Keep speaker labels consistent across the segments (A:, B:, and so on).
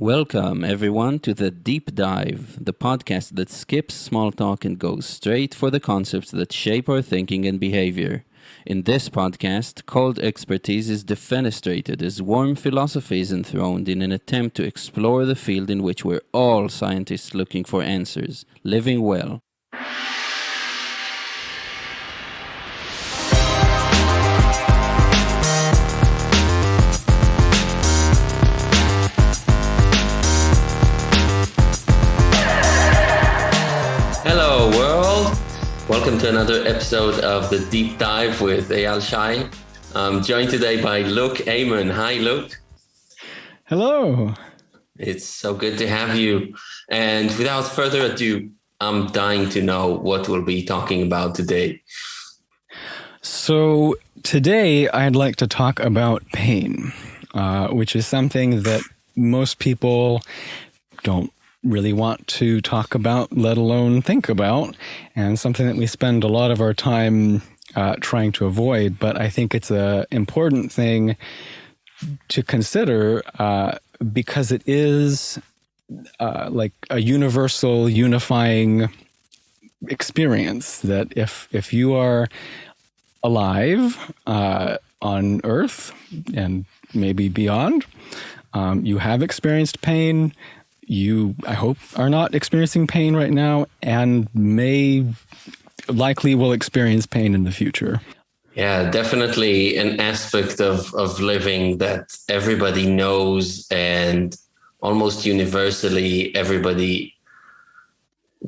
A: Welcome, everyone, to the Deep Dive, the podcast that skips small talk and goes straight for the concepts that shape our thinking and behavior. In this podcast, cold expertise is defenestrated as warm philosophy is enthroned in an attempt to explore the field in which we're all scientists looking for answers, living well. Hello, world. Welcome to another episode of the Deep Dive with Eyal Shai. I'm joined today by Luke Aymon. Hi, Luke.
B: Hello.
A: It's so good to have you. And without further ado, I'm dying to know what we'll be talking about today.
B: So today I'd like to talk about pain, which is something that most people don't really want to talk about, let alone think about, and something that we spend a lot of our time trying to avoid. But I think it's an important thing to consider because it is like a universal, unifying experience that if you are alive on Earth and maybe beyond, you have experienced pain. You, I hope, are not experiencing pain right now and likely will experience pain in the future.
A: Yeah, definitely an aspect of living that everybody knows and almost universally everybody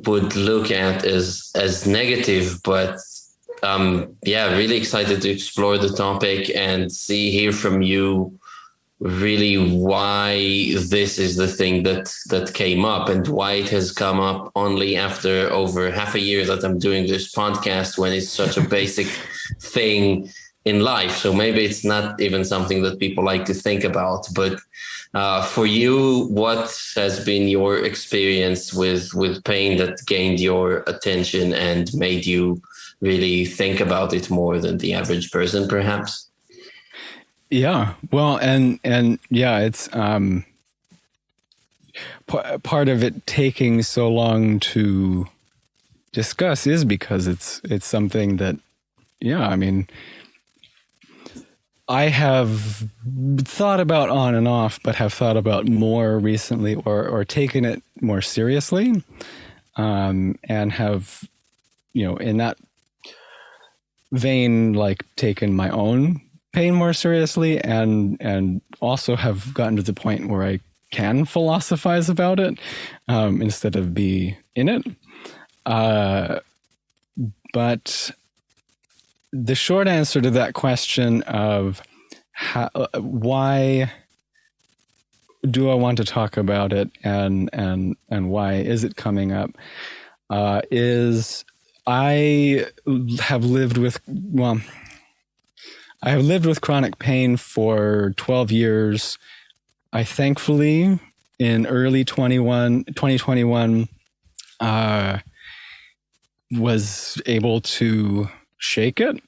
A: would look at as negative. But really excited to explore the topic and hear from you really why this is the thing that came up and why it has come up only after over half a year that I'm doing this podcast, when it's such a basic thing in life. So maybe it's not even something that people like to think about. But for you, what has been your experience with pain that gained your attention and made you really think about it more than the average person, perhaps?
B: Yeah, well, and yeah, it's part of it taking so long to discuss is because it's something that, yeah, I mean, I have thought about on and off, but have thought about more recently or taken it more seriously, and have, in that vein, like taken my own pain more seriously, and also have gotten to the point where I can philosophize about it instead of be in it. But the short answer to that question of why do I want to talk about it and why is it coming up is I have lived with chronic pain for 12 years. I thankfully, in early 2021, was able to shake it.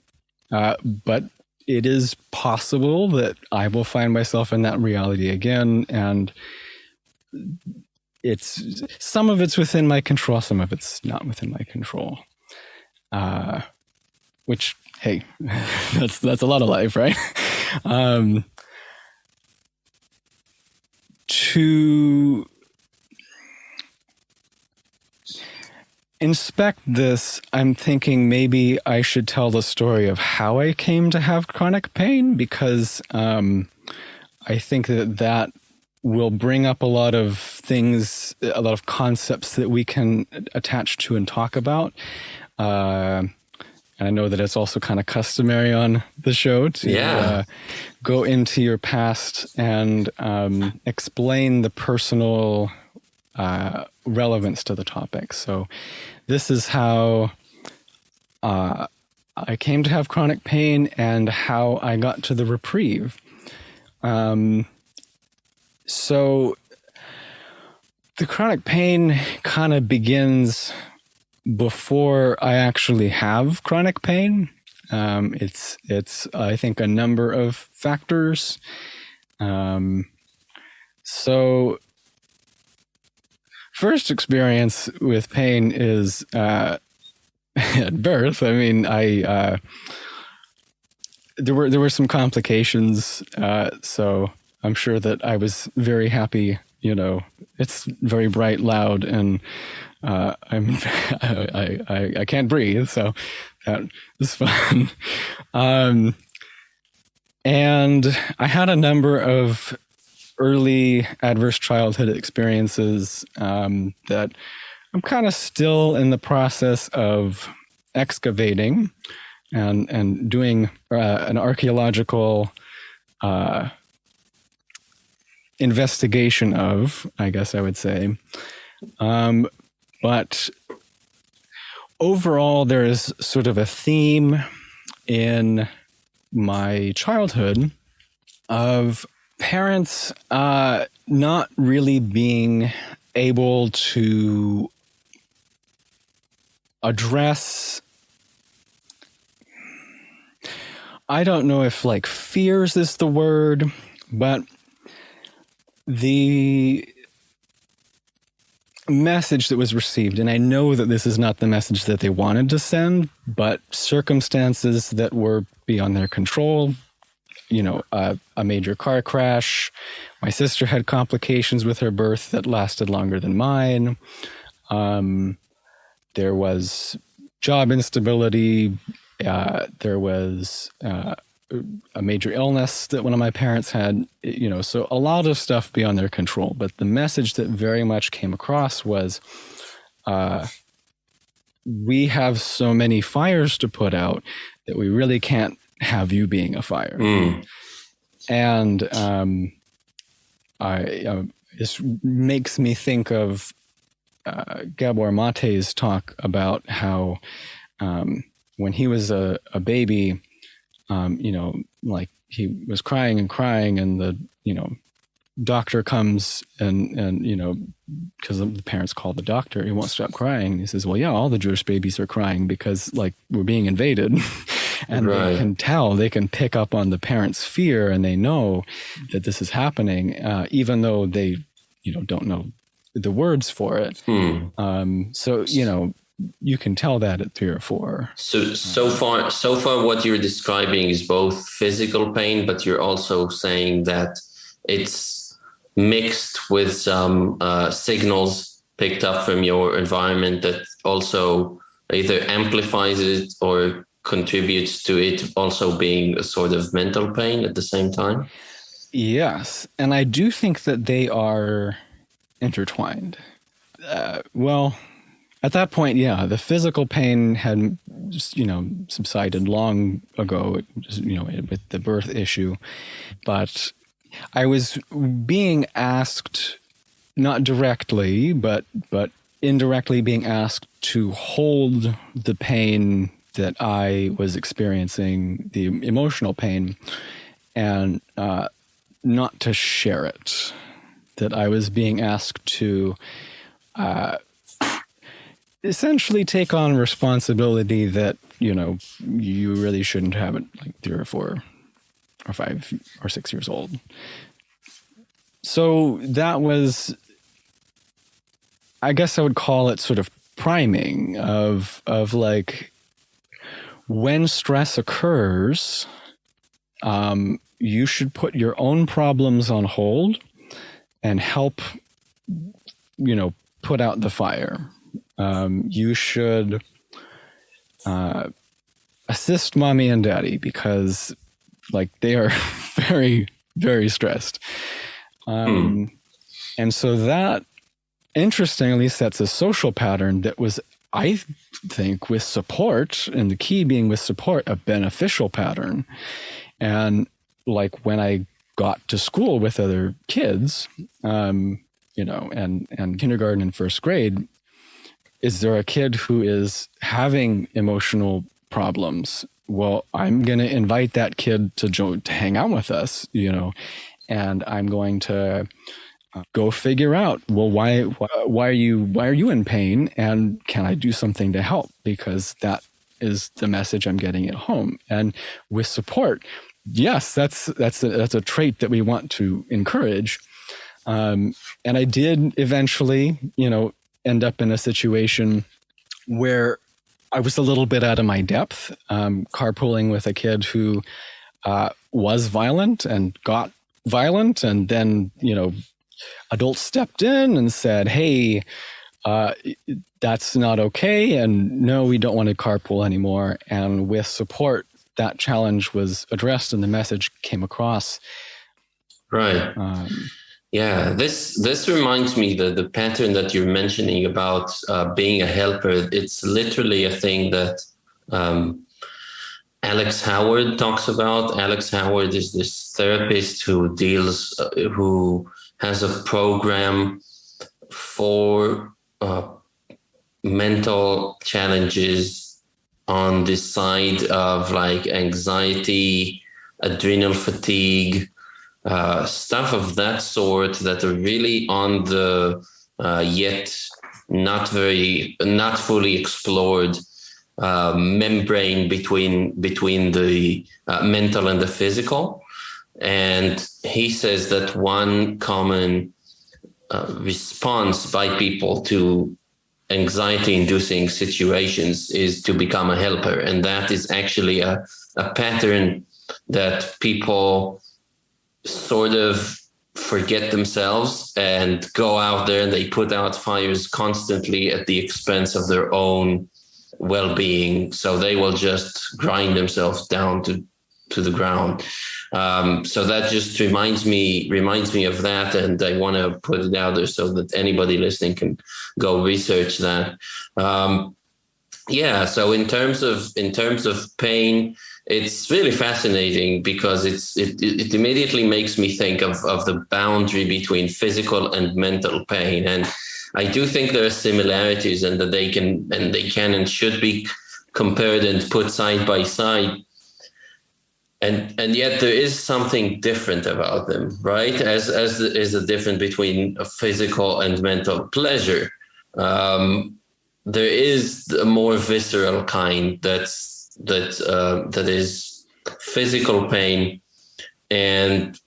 B: But it is possible that I will find myself in that reality again. And some of it's within my control, some of it's not within my control. Which, hey, that's a lot of life, right? To inspect this, I'm thinking maybe I should tell the story of how I came to have chronic pain, because I think that will bring up a lot of things, a lot of concepts that we can attach to and talk about. And I know that it's also kind of customary on the show to go into your past and explain the personal relevance to the topic. So this is how I came to have chronic pain and how I got to the reprieve. So the chronic pain kind of begins before I actually have chronic pain. It's I think a number of factors. So first experience with pain is at birth. I mean, there were some complications, so I'm sure that I was very happy. You know, it's very bright, loud, and I can't breathe, so that was fun. And I had a number of early adverse childhood experiences that I'm kind of still in the process of excavating and doing an archaeological investigation of, I guess I would say. But overall, there is sort of a theme in my childhood of parents not really being able to address, I don't know if like fears is the word, but the message that was received, and I know that this is not the message that they wanted to send, but circumstances that were beyond their control, you know, a major car crash. My sister had complications with her birth that lasted longer than mine. There was job instability. There was a major illness that one of my parents had, you know, so a lot of stuff beyond their control. But the message that very much came across was, we have so many fires to put out that we really can't have you being a fire. And this makes me think of Gabor Maté's talk about how when he was a baby, you know, like he was crying and crying, and the, you know, doctor comes and you know, because the parents call the doctor, he won't stop crying. He says, well, yeah, all the Jewish babies are crying because like we're being invaded. And right. They can tell, they can pick up on the parents' fear, and they know that this is happening, even though they, you know, don't know the words for it. So, you know, you can tell that at 3 or 4.
A: So far, what you're describing is both physical pain, but you're also saying that it's mixed with some signals picked up from your environment that also either amplifies it or contributes to it also being a sort of mental pain at the same time?
B: Yes, and I do think that they are intertwined. Well, at that point, yeah, the physical pain had, you know, subsided long ago, you know, with the birth issue. But I was being asked, not directly, but indirectly being asked to hold the pain that I was experiencing, the emotional pain, and not to share it. That I was being asked to essentially take on responsibility that, you know, you really shouldn't have it like 3 or 4 or 5 or 6 years old. So that was, I guess I would call it sort of priming of like, when stress occurs, you should put your own problems on hold and help, you know, put out the fire. You should assist mommy and daddy because, like, they are very, very stressed. And so that, interestingly, sets a social pattern that was, I think, with support, and the key being with support, a beneficial pattern. And like when I got to school with other kids, you know, and kindergarten and first grade, is there a kid who is having emotional problems? Well, I'm going to invite that kid to hang out with us, you know, and I'm going to go figure out, well, why are you in pain, and can I do something to help? Because that is the message I'm getting at home. And with support, yes, that's a trait that we want to encourage. And I did eventually, end up in a situation where I was a little bit out of my depth, carpooling with a kid who was violent and got violent. And then, adults stepped in and said, hey, that's not okay. And no, we don't want to carpool anymore. And with support, that challenge was addressed and the message came across.
A: Right. Yeah, this reminds me that the pattern that you're mentioning about being a helper, it's literally a thing that Alex Howard talks about. Alex Howard is this therapist who has a program for mental challenges on the side of like anxiety, adrenal fatigue, stuff of that sort that are really on the yet not fully explored membrane between the mental and the physical. And he says that one common response by people to anxiety-inducing situations is to become a helper, and that is actually a pattern that people sort of forget themselves and go out there and they put out fires constantly at the expense of their own well-being. So they will just grind themselves down to the ground. So that just reminds me of that, and I want to put it out there so that anybody listening can go research that. So in terms of pain, it's really fascinating because it immediately makes me think of the boundary between physical and mental pain. And I do think there are similarities, and that they can and should be compared and put side by side. And yet there is something different about them, right? As there is a difference between a physical and mental pleasure. There is a more visceral kind that is physical pain. And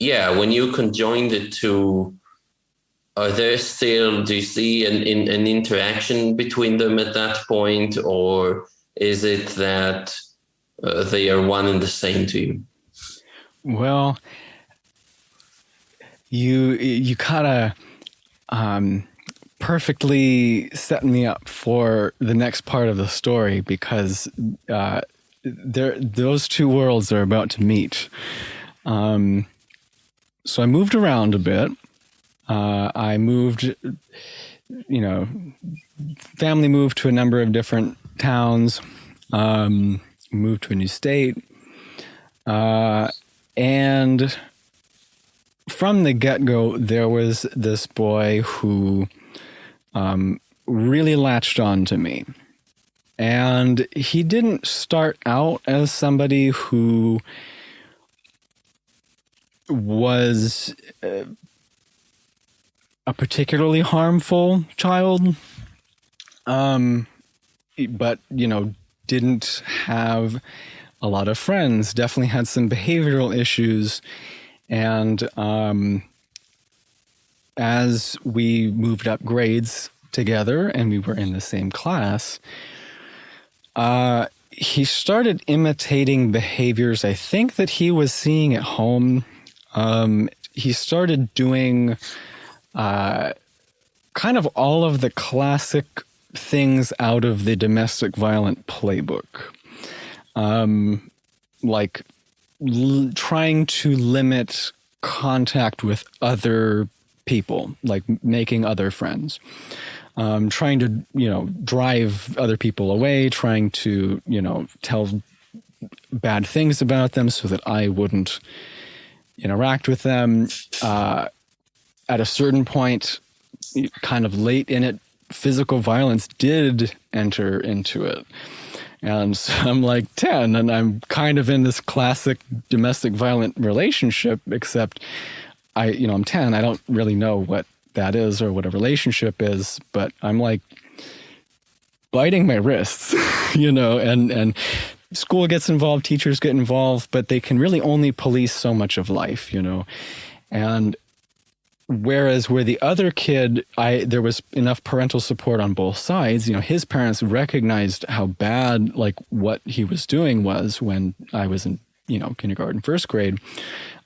A: when you conjoin the two, do you see an interaction between them at that point, or is it that they are one and the same to you?
B: Well, you kind of perfectly set me up for the next part of the story, because those two worlds are about to meet. So I moved around a bit. I moved, family moved to a number of different towns. Moved to a new state, and from the get-go, there was this boy who really latched on to me. And he didn't start out as somebody who was a particularly harmful child, but, didn't have a lot of friends, definitely had some behavioral issues. And as we moved up grades together and we were in the same class, he started imitating behaviors I think that he was seeing at home. He started doing kind of all of the classic things out of the domestic violent playbook, like trying to limit contact with other people, like making other friends, trying to, drive other people away, trying to, tell bad things about them so that I wouldn't interact with them. At a certain point, kind of late in it, physical violence did enter into it. And so I'm like 10 and I'm kind of in this classic domestic violent relationship, except I'm 10. I don't really know what that is or what a relationship is, but I'm like biting my wrists, and school gets involved, teachers get involved, but they can really only police so much of life, And Whereas where the other kid, there was enough parental support on both sides. His parents recognized how bad, like, what he was doing was when I was in, kindergarten, first grade.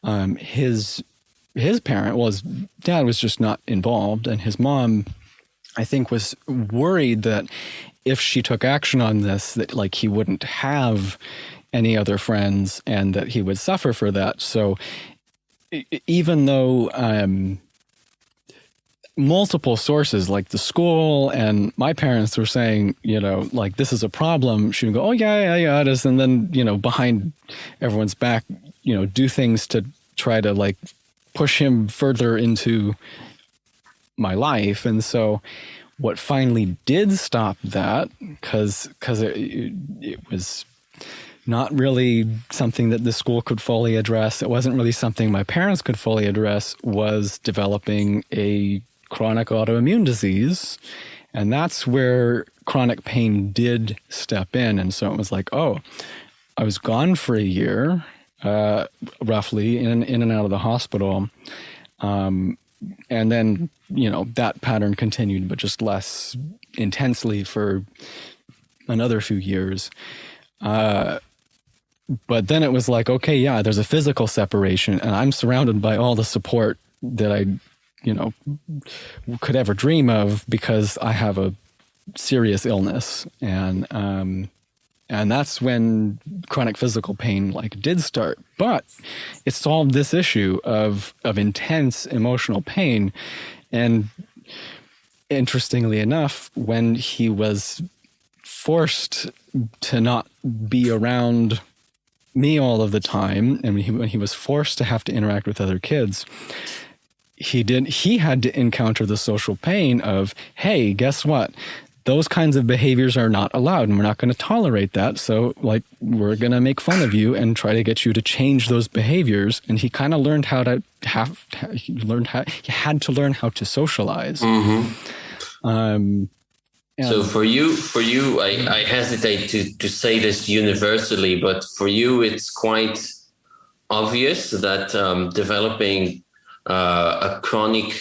B: His parent, well, his dad was just not involved, and his mom, I think, was worried that if she took action on this, that, like, he wouldn't have any other friends and that he would suffer for that. So even though multiple sources, like the school and my parents, were saying, like, this is a problem, she would go, oh, yeah, it is. And then, behind everyone's back, do things to try to, like, push him further into my life. And so what finally did stop that, because it was not really something that the school could fully address, it wasn't really something my parents could fully address, was developing a chronic autoimmune disease. And that's where chronic pain did step in. And so it was like, oh, I was gone for a year, roughly, in and out of the hospital. And then, that pattern continued, but just less intensely for another few years. But then it was like, okay, yeah, there's a physical separation, and I'm surrounded by all the support that I, could ever dream of, because I have a serious illness. And that's when chronic physical pain, like, did start. But it solved this issue of intense emotional pain. And interestingly enough, when he was forced to not be around me all of the time, and when he was forced to have to interact with other kids, he had to encounter the social pain of, hey, guess what? Those kinds of behaviors are not allowed, and we're not going to tolerate that. So, like, we're going to make fun of you and try to get you to change those behaviors. And he kind of learned he had to learn how to socialize.
A: Mm-hmm. So for you, I hesitate to say this universally, but for you, it's quite obvious that developing a chronic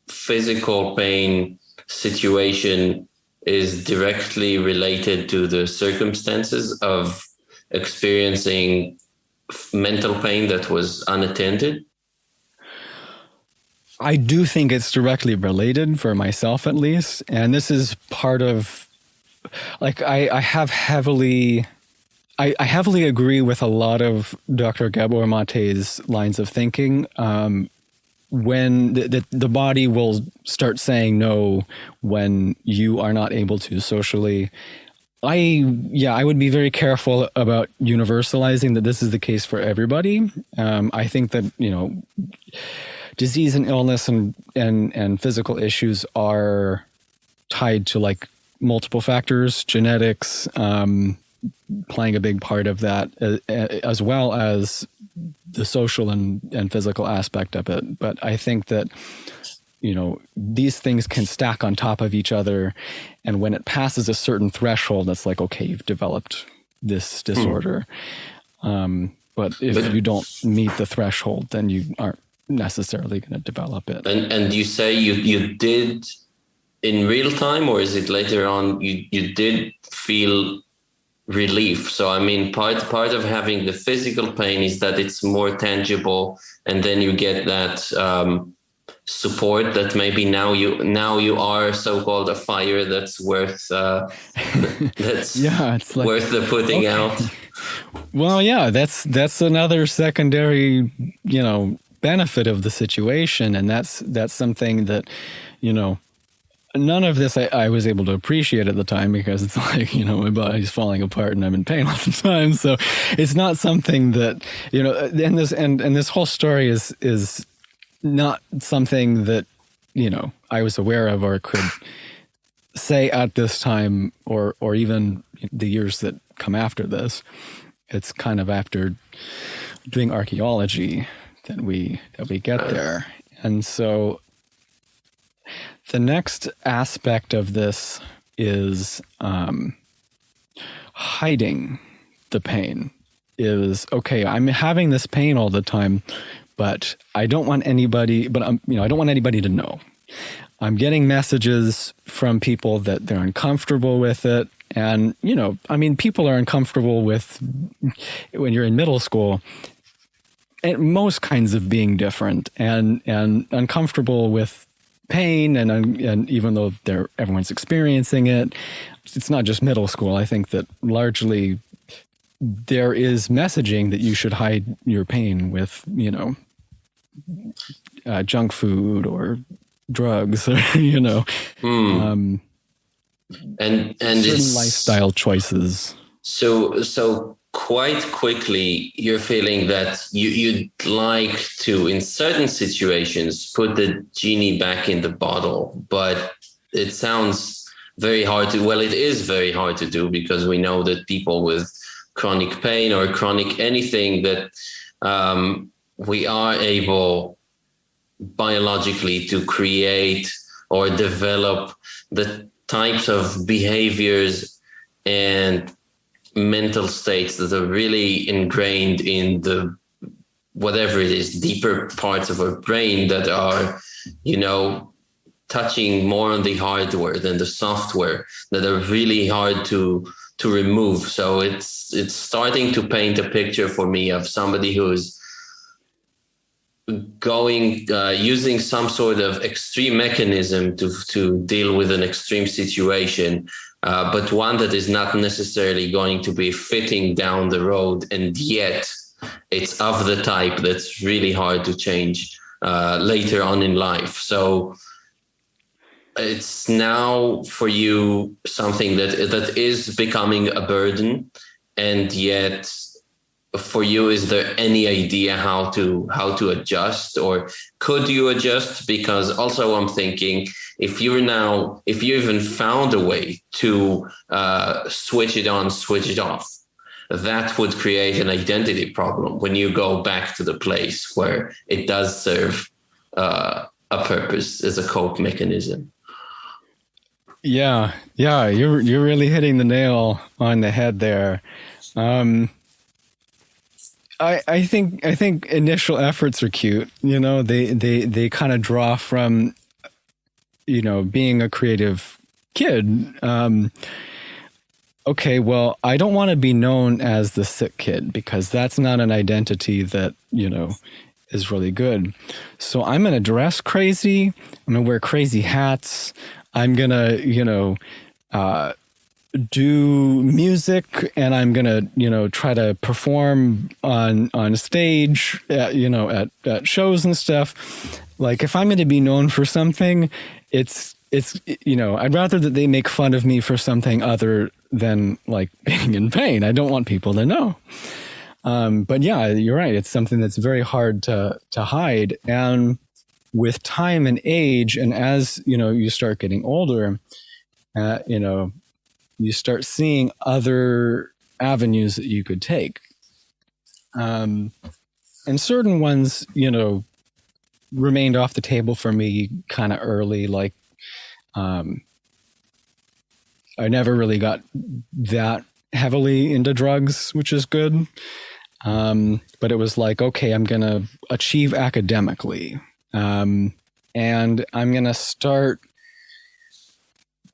A: physical pain situation is directly related to the circumstances of experiencing mental pain that was unattended.
B: I do think it's directly related, for myself at least. And this is part of, like, I heavily agree with a lot of Dr. Gabor Maté's lines of thinking. When the body will start saying no when you are not able to socially. I would be very careful about universalizing that this is the case for everybody. I think that, disease and illness and physical issues are tied to, like, multiple factors, genetics, playing a big part of that, as well as the social and physical aspect of it. But I think that, these things can stack on top of each other. And when it passes a certain threshold, it's like, okay, you've developed this disorder. But if you don't meet the threshold, then you aren't necessarily going to develop it.
A: And you say you did in real time, or is it later on you did feel relief? So I mean, part of having the physical pain is that it's more tangible, and then you get that support that maybe now you are so-called a fire that's worth it's like, worth the putting out.
B: Well, yeah, that's another secondary benefit of the situation, and that's something that none of this I was able to appreciate at the time, because it's like, my body's falling apart and I'm in pain all the time. So it's not something that, and this whole story is not something that, I was aware of or could say at this time, or even the years that come after this. It's kind of after doing archaeology that we get there. And so the next aspect of this is hiding the pain. Is, okay, I'm having this pain all the time, but I don't want anybody, I don't want anybody to know. I'm getting messages from people that they're uncomfortable with it. And, people are uncomfortable with, when you're in middle school, and most kinds of being different and uncomfortable with pain. And even though everyone's experiencing it, it's not just middle school. I think that largely there is messaging that you should hide your pain with, junk food or drugs, or,
A: and
B: certain lifestyle choices.
A: So quite quickly, you're feeling that you'd like to, in certain situations, put the genie back in the bottle, but it sounds very hard to, well, it is very hard to do, because we know that people with chronic pain or chronic anything, that we are able biologically to create or develop the types of behaviors and mental states that are really ingrained in the, whatever it is, deeper parts of our brain that are, touching more on the hardware than the software, that are really hard to remove. So it's starting to paint a picture for me of somebody who's using some sort of extreme mechanism to deal with an extreme situation, but one that is not necessarily going to be fitting down the road, and yet it's of the type that's really hard to change later on in life. So it's now for you something that is becoming a burden, and yet for you, is there any idea how to adjust, or could you adjust? Because also I'm thinking, if you even found a way to switch it on, switch it off, that would create an identity problem when you go back to the place where it does serve a purpose as a cope mechanism.
B: Yeah, you're really hitting the nail on the head there. I think initial efforts are cute. They kind of draw from, being a creative kid. Okay, well, I don't want to be known as the sick kid, because that's not an identity that, is really good. So I'm going to dress crazy. I'm going to wear crazy hats. I'm going to, do music, and I'm going to, try to perform on stage, at shows and stuff. Like, if I'm going to be known for something, it's, I'd rather that they make fun of me for something other than like being in pain. I don't want people to know. But yeah, you're right. It's something that's very hard to hide. And with time and age, and as, you start getting older, you start seeing other avenues that you could take. And certain ones, remained off the table for me kind of early. Like, I never really got that heavily into drugs, which is good. But it was like, okay, I'm going to achieve academically. And I'm going to start,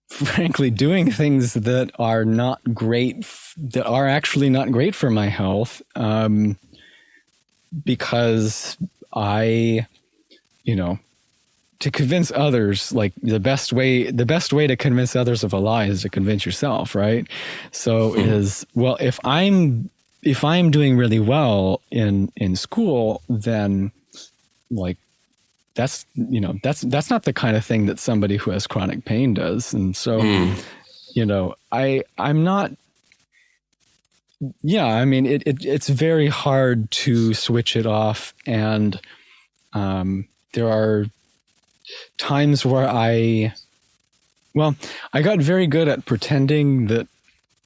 B: frankly, doing things that are not great, that are actually not great for my health, because I, to convince others, like the best way to convince others of a lie is to convince yourself, right? So is, well, if I'm doing really well in school, then like, that's not the kind of thing that somebody who has chronic pain does. And so, I'm not, it's very hard to switch it off. And, there are times where I got very good at pretending that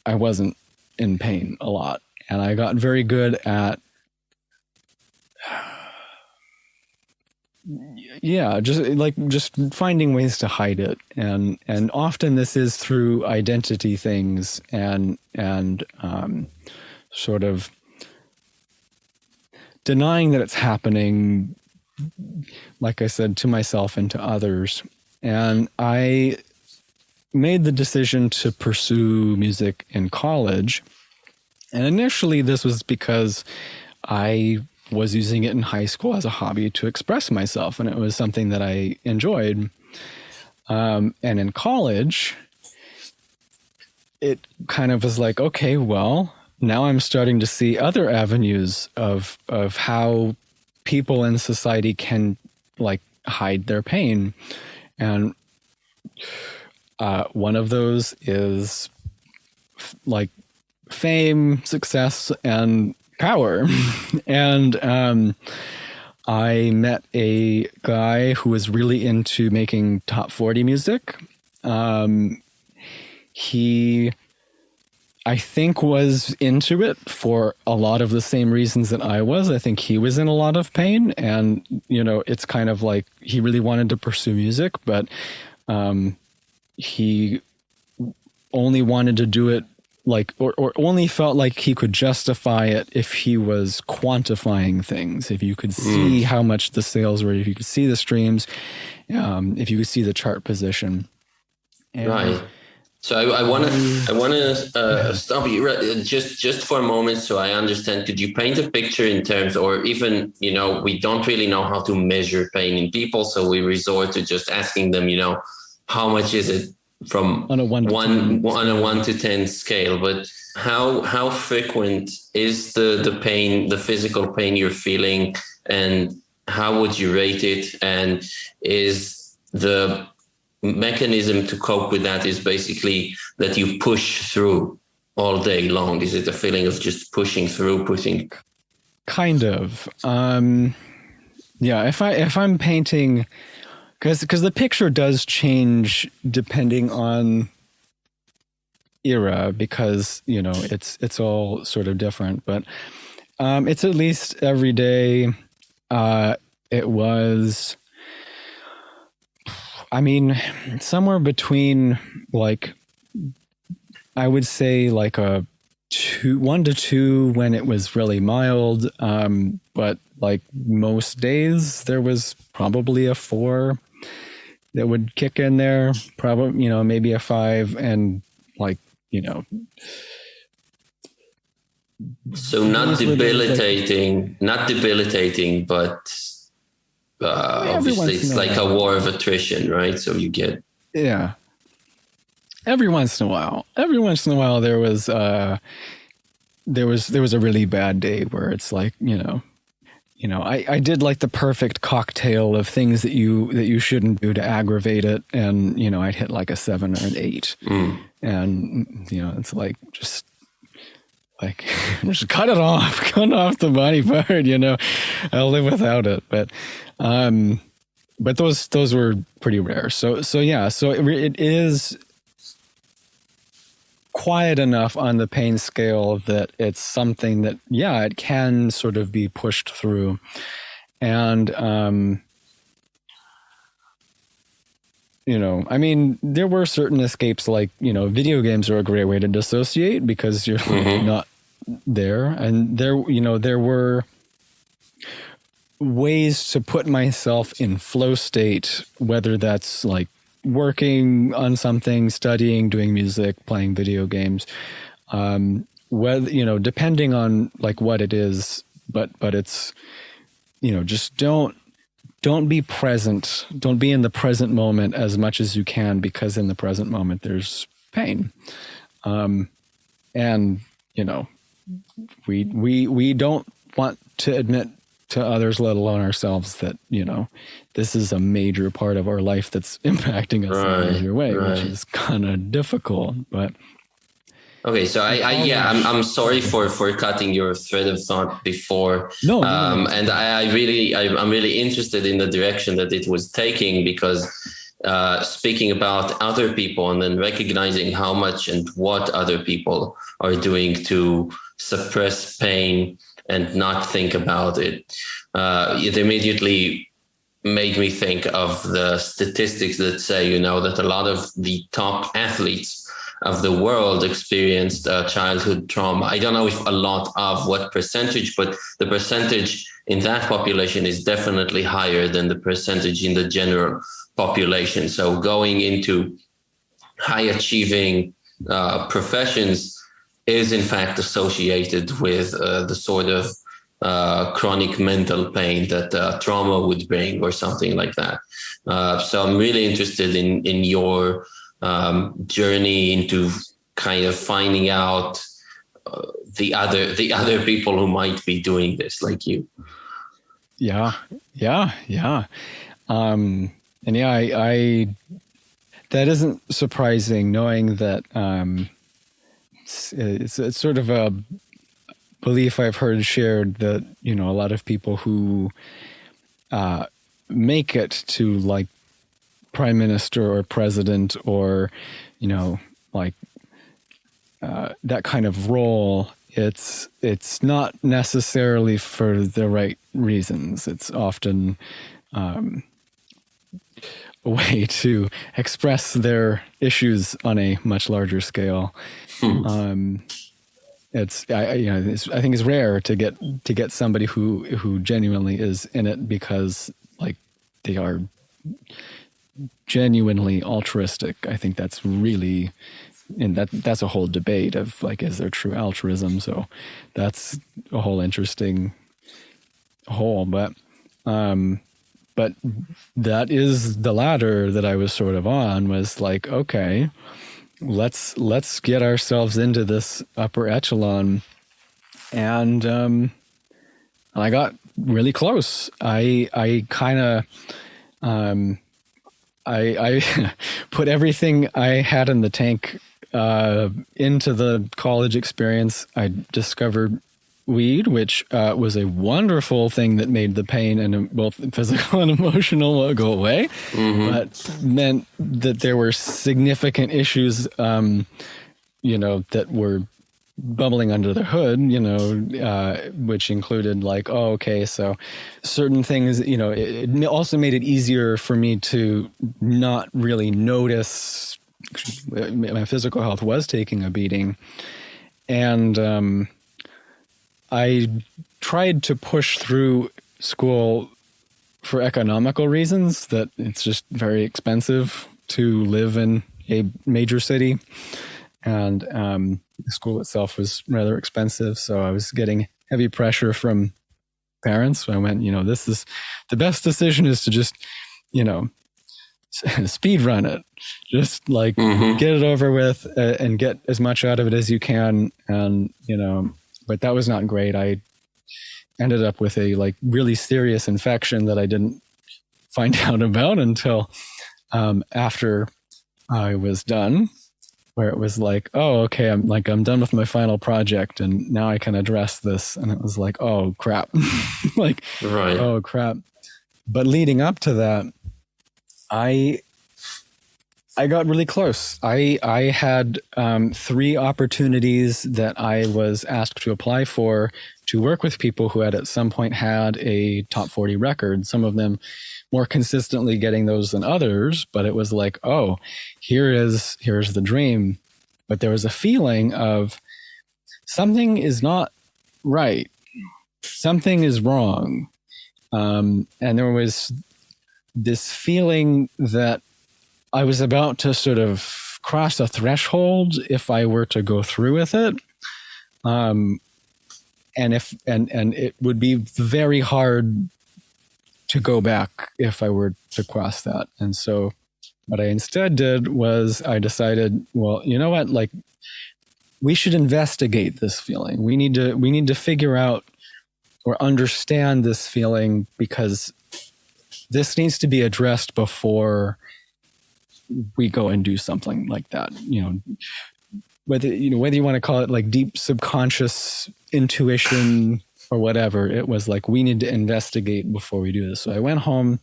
B: I wasn't in pain a lot. And I got very good at, just finding ways to hide it. And often this is through identity things and sort of denying that it's happening, like I said, to myself and to others. And I made the decision to pursue music in college. And initially this was because I was using it in high school as a hobby to express myself, and it was something that I enjoyed. And in college, it kind of was like, okay, well, now I'm starting to see other avenues of how people in society can like hide their pain. And one of those is like fame, success, and power. And I met a guy who was really into making top 40 music. He, I think, was into it for a lot of the same reasons that I was. I think he was in a lot of pain, and, you know, it's kind of like he really wanted to pursue music, but he only wanted to do it like, or only felt like he could justify it if he was quantifying things, if you could see how much the sales were, if you could see the streams, if you could see the chart position. And
A: right. So I want to stop you just for a moment so I understand. Could you paint a picture in terms, or even, you know, we don't really know how to measure pain in people, so we resort to just asking them, you know, how much is it from on a 1 to 10 scale, but how frequent is the pain, the physical pain you're feeling, and how would you rate it? And is the mechanism to cope with that is basically that you push through all day long? Is it a feeling of just pushing through, pushing?
B: Kind of. Yeah, if I'm painting, because the picture does change depending on era, because, you know, it's all sort of different, but it's at least every day. It was, I mean, somewhere between, like, I would say like a 1 to 2 when it was really mild. But like most days there was probably a 4 that would kick in there, probably, you know, maybe a 5, and like, you know.
A: So not debilitating, but obviously it's like a war of attrition, right? So you get,
B: yeah. Every once in a while there was a really bad day where it's like, you know, I did like the perfect cocktail of things that you shouldn't do to aggravate it, and, you know, I'd hit like a 7 or an 8, and, you know, it's like just cut it off, the body part, you know, I'll live without it. But those were pretty rare. So yeah, so it is quiet enough on the pain scale that it's something that, yeah, it can sort of be pushed through. And, you know, I mean, there were certain escapes, like, you know, video games are a great way to dissociate because you're not there. And there, you know, there were ways to put myself in flow state, whether that's like working on something, studying, doing music, playing video games, whether, you know, depending on like what it is, but it's, you know, just don't be present. Don't be in the present moment as much as you can, because in the present moment there's pain. And, you know, we don't want to admit to others, let alone ourselves, that, you know, this is a major part of our life that's impacting us in a major way, which is kind of difficult. But
A: okay, so I'm sorry for cutting your thread of thought before.
B: No.
A: And I'm really interested in the direction that it was taking, because speaking about other people and then recognizing how much and what other people are doing to suppress pain and not think about it, it immediately made me think of the statistics that say, you know, that a lot of the top athletes of the world experienced childhood trauma. I don't know if a lot of what percentage, but the percentage in that population is definitely higher than the percentage in the general population. So going into high achieving professions is in fact associated with the sort of chronic mental pain that trauma would bring or something like that. So I'm really interested in your journey into kind of finding out the other people who might be doing this like you.
B: Yeah. And yeah, I that isn't surprising, knowing that it's sort of a belief I've heard shared that, you know, a lot of people who make it to like prime minister or president or, you know, like that kind of role, it's not necessarily for the right reasons. It's often a way to express their issues on a much larger scale. I think it's rare to get somebody who genuinely is in it because like they are genuinely altruistic. I think that's really, and that's a whole debate of like, is there true altruism? So that's a whole interesting whole, but that is the ladder that I was sort of on, was like, okay, let's get ourselves into this upper echelon. And I got really close. I kind of, I put everything I had in the tank into the college experience. I discovered weed, which was a wonderful thing that made the pain and both physical and emotional go away, but meant that there were significant issues, that were bubbling under the hood, which included like, oh, okay, so certain things, it also made it easier for me to not really notice my physical health was taking a beating. And I tried to push through school for economical reasons, that it's just very expensive to live in a major city. And the school itself was rather expensive. So I was getting heavy pressure from parents. So I went, this is the best decision, is to just, speed run it. Just like get it over with and get as much out of it as you can. And, but that was not great. I ended up with a like really serious infection that I didn't find out about until after I was done, where it was like, oh, okay, I'm done with my final project and now I can address this. And it was like, oh crap. Right. Oh crap. But leading up to that, I got really close. I had 3 opportunities that I was asked to apply for to work with people who had at some point had a top 40 record, some of them more consistently getting those than others. But it was like, oh, here's the dream. But there was a feeling of something is not right. Something is wrong. And there was this feeling that I was about to sort of cross a threshold if I were to go through with it. And it would be very hard to go back if I were to cross that. And so what I instead did was I decided, well, you know what, like we should investigate this feeling. We need to figure out or understand this feeling, because this needs to be addressed before we go and do something like that. Whether you want to call it like deep subconscious intuition or whatever, it was like, we need to investigate before we do this. So I went home,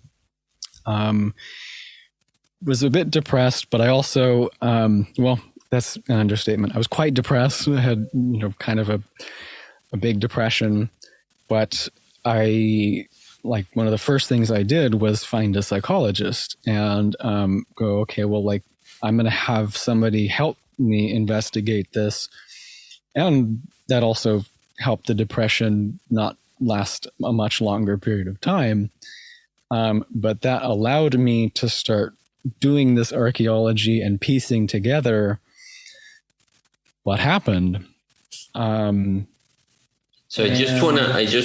B: was a bit depressed, but I also, that's an understatement. I was quite depressed. I had, kind of a big depression, but like one of the first things I did was find a psychologist and go, okay, well, like I'm going to have somebody help me investigate this. And that also helped the depression not last a much longer period of time. But that allowed me to start doing this archaeology and piecing together what happened.
A: So I just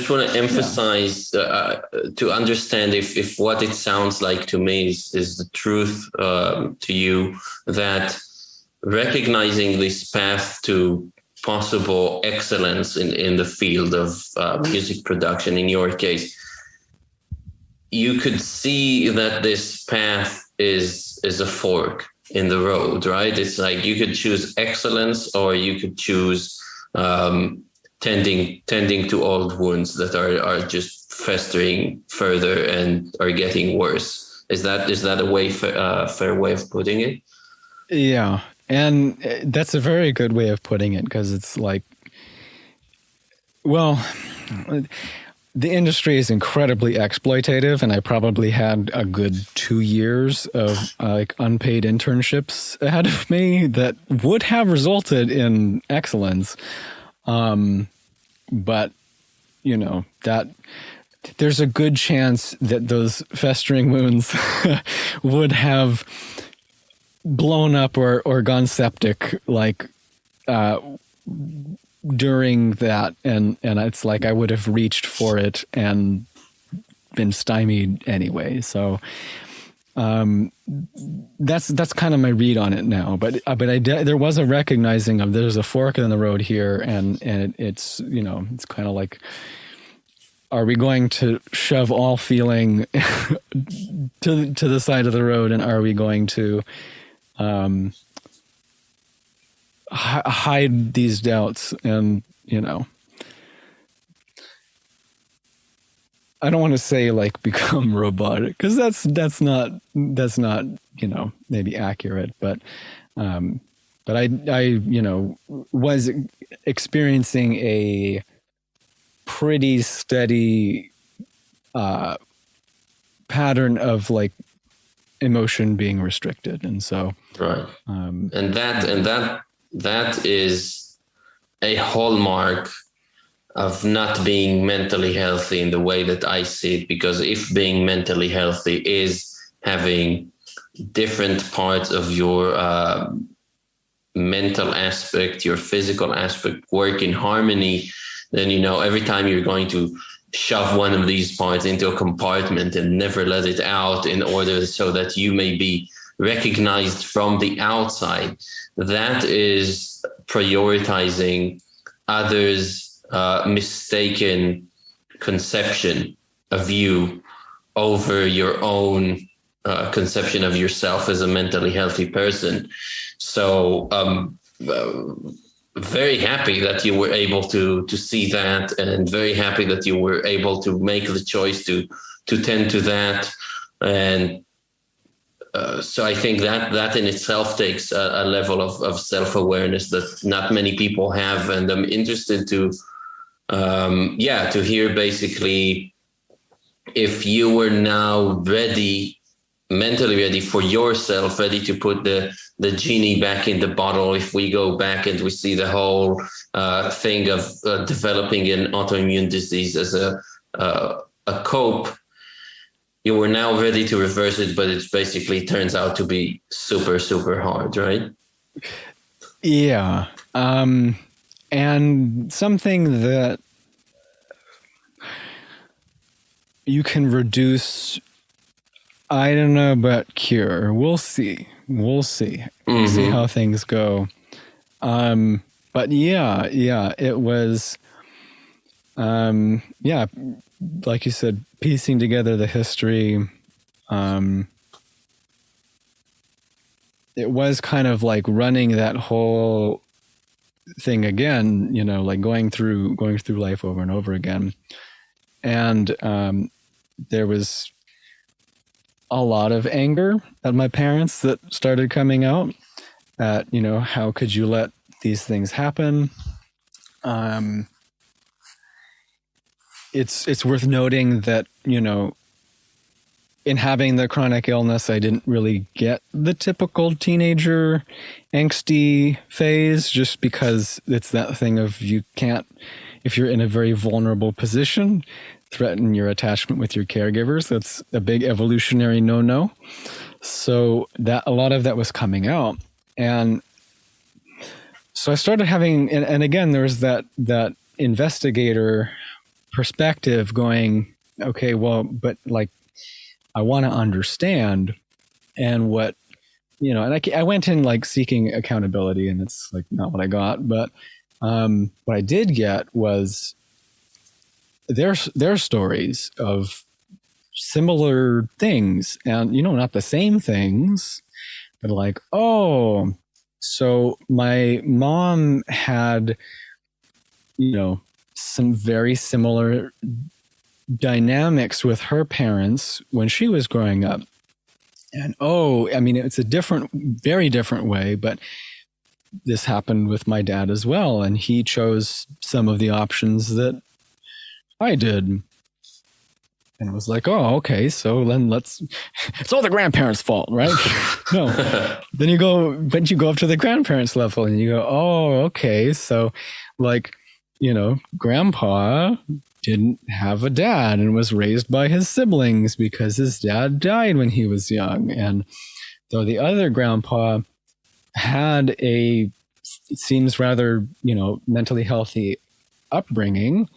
A: wanna emphasize to understand if what it sounds like to me is the truth to you, that recognizing this path to possible excellence in the field of music production, in your case, you could see that this path is a fork in the road, right? It's like you could choose excellence, or you could choose tending to old wounds that are just festering further and are getting worse. Is that a fair way of putting it?
B: Yeah, and that's a very good way of putting it, because it's like, well, the industry is incredibly exploitative, and I probably had a good 2 years of like unpaid internships ahead of me that would have resulted in excellence. But you know, that there's a good chance that those festering wounds would have blown up or gone septic, like, during that, and it's like I would have reached for it and been stymied anyway. So that's kind of my read on it now. But there was a recognizing of there's a fork in the road here, and it's, you know, it's kind of like, are we going to shove all feeling to the side of the road, and are we going to hide these doubts? And, you know, I don't want to say like become robotic, because that's not, you know, maybe accurate, but I you know, was experiencing a pretty steady pattern of like emotion being restricted, and so
A: right, and that is a hallmark of not being mentally healthy in the way that I see it. Because if being mentally healthy is having different parts of your mental aspect, your physical aspect work in harmony, then, you know, every time you're going to shove one of these parts into a compartment and never let it out in order so that you may be recognized from the outside, that is prioritizing others' mistaken conception of you over your own conception of yourself as a mentally healthy person. So very happy that you were able to see that, and very happy that you were able to make the choice to tend to that. And so I think that in itself takes a level of self-awareness that not many people have. And I'm interested to hear basically if you were now mentally ready for yourself, ready to put the genie back in the bottle. If we go back and we see the whole thing of developing an autoimmune disease as a cope, you were now ready to reverse it, but it basically turns out to be super, super hard, right?
B: Yeah. And something that you can reduce, I don't know about cure. We'll see. Mm-hmm. See how things go. But yeah, it was, like you said, piecing together the history. It was kind of like running that whole thing again, you know, like going through life over and over again. And there was a lot of anger at my parents that started coming out at, you know, how could you let these things happen? It's worth noting that, you know, in having the chronic illness, I didn't really get the typical teenager angsty phase, just because it's that thing of you can't if you're in a very vulnerable position, threaten your attachment with your caregivers. That's a big evolutionary no-no. So that a lot of that was coming out. And so I started having, and again, there was that investigator perspective going, okay, well, but like, I want to understand. And what, and I went in like seeking accountability, and it's like not what I got. But what I did get was their stories of similar things, and not the same things, but like, oh, so my mom had some very similar dynamics with her parents when she was growing up. And it's a very different way, but this happened with my dad as well, and he chose some of the options that I did. And it was like, oh, okay, so then it's all the grandparents' fault, right? No. Then you go up to the grandparents' level and you go, oh, okay, so like, grandpa didn't have a dad and was raised by his siblings because his dad died when he was young. And though the other grandpa had it seems rather, mentally healthy upbringing,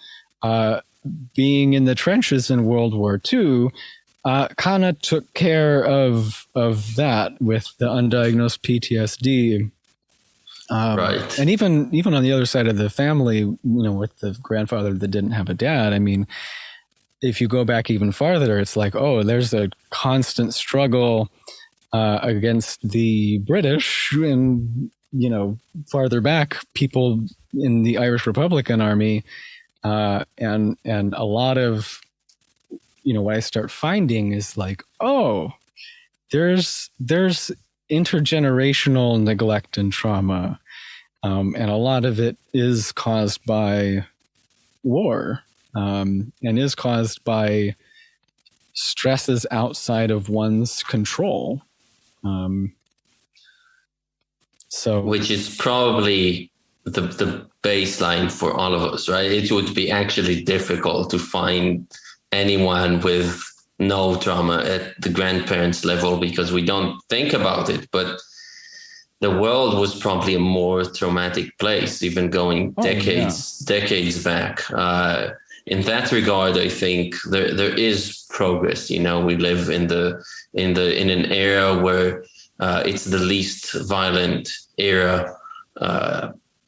B: being in the trenches in World War II, kind of took care of that with the undiagnosed PTSD.
A: Right.
B: And even on the other side of the family, with the grandfather that didn't have a dad, I mean, if you go back even farther, it's like, oh, there's a constant struggle against the British, and farther back, people in the Irish Republican Army, and a lot of what I start finding is like, oh, there's intergenerational neglect and trauma, and a lot of it is caused by war, and is caused by stresses outside of one's control.
A: Which is probably the baseline for all of us, right? It would be actually difficult to find anyone with no trauma at the grandparents' level because we don't think about it. But the world was probably a more traumatic place, even going decades back. In that regard, I think there is progress. We live in an era where it's the least violent era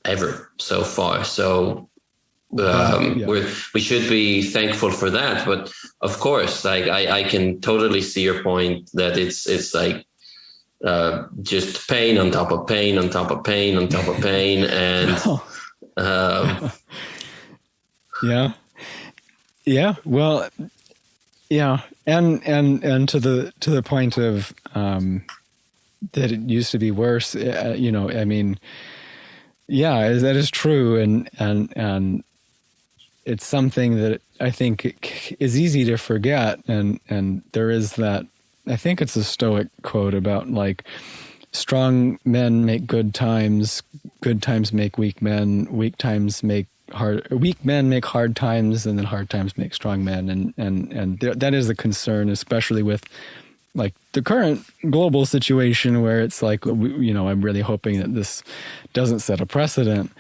A: ever so far. So we should be thankful for that. But of course, like I can totally see your point that it's like just pain on top of pain on top of pain on top of pain, and
B: well, and to the point of that it used to be worse. I mean, that is true, and it's something that I think is easy to forget. And there is that. I think it's a Stoic quote about like, strong men make good times make weak men, weak men make hard times, and then hard times make strong men. And that is a concern, especially with like the current global situation where it's like, I'm really hoping that this doesn't set a precedent,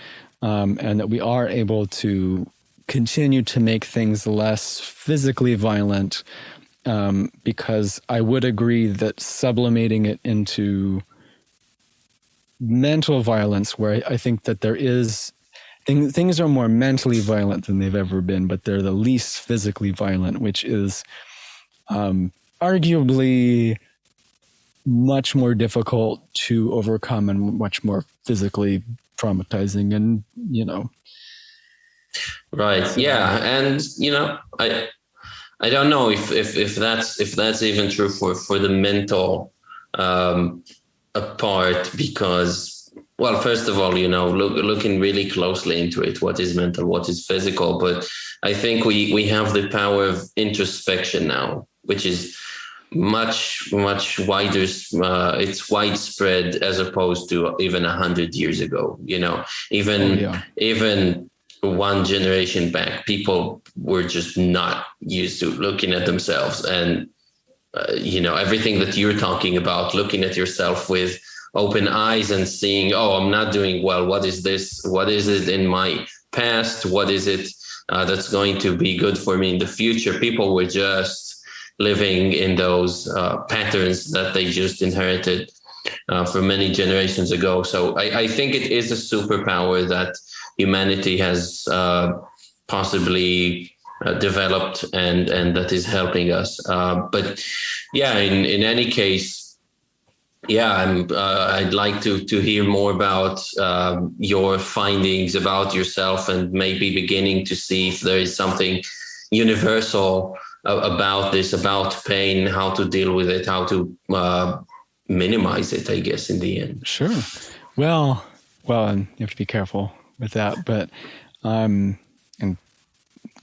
B: and that we are able to continue to make things less physically violent, because I would agree that sublimating it into mental violence, where I think that there is things are more mentally violent than they've ever been, but they're the least physically violent, which is arguably much more difficult to overcome and much more physically traumatizing. And
A: right, yeah, and I don't know if that's even true for the mental part, because, well, first of all, looking really closely into it, what is mental, what is physical. But I think we have the power of introspection now, which is much wider. It's widespread as opposed to even 100 years ago. Even one generation back, people were just not used to looking at themselves. And, everything that you're talking about, looking at yourself with open eyes and seeing, oh, I'm not doing well. What is this? What is it in my past? What is it that's going to be good for me in the future? People were just living in those patterns that they just inherited from many generations ago. So I think it is a superpower that humanity has possibly developed and that is helping us. But yeah, in any case, yeah, I'd like to hear more about your findings about yourself, and maybe beginning to see if there is something universal about this, about pain, how to deal with it, how to minimize it, I guess, in the end.
B: Sure. Well, and you have to be careful with that, but and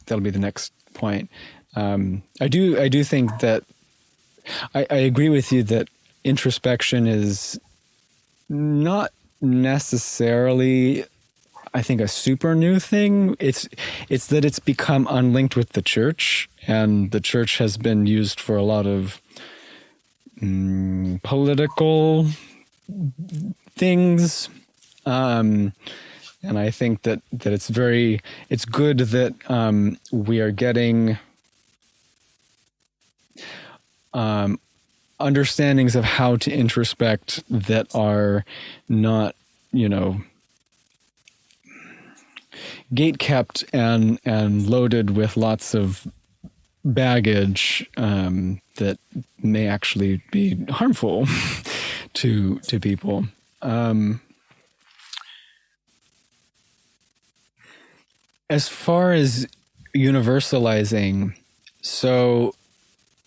B: that'll be the next point. I do think that I agree with you that introspection is not necessarily, I think, a super new thing. It's that it's become unlinked with the church, and the church has been used for a lot of political things. And I think that it's good that we are getting understandings of how to introspect that are not, gate kept and loaded with lots of baggage that may actually be harmful to people. As far as universalizing, so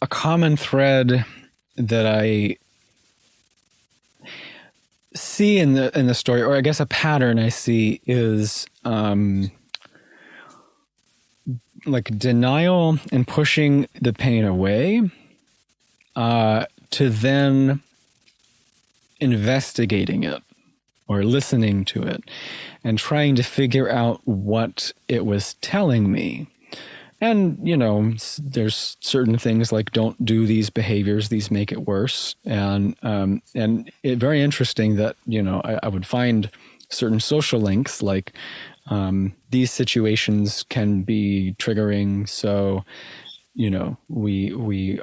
B: a common thread that I see in the story, or I guess a pattern I see, is like denial and pushing the pain away, to then investigating it or listening to it and trying to figure out what it was telling me. And, there's certain things like don't do these behaviors, these make it worse. And it's very interesting that, I would find certain social links, like these situations can be triggering. So, we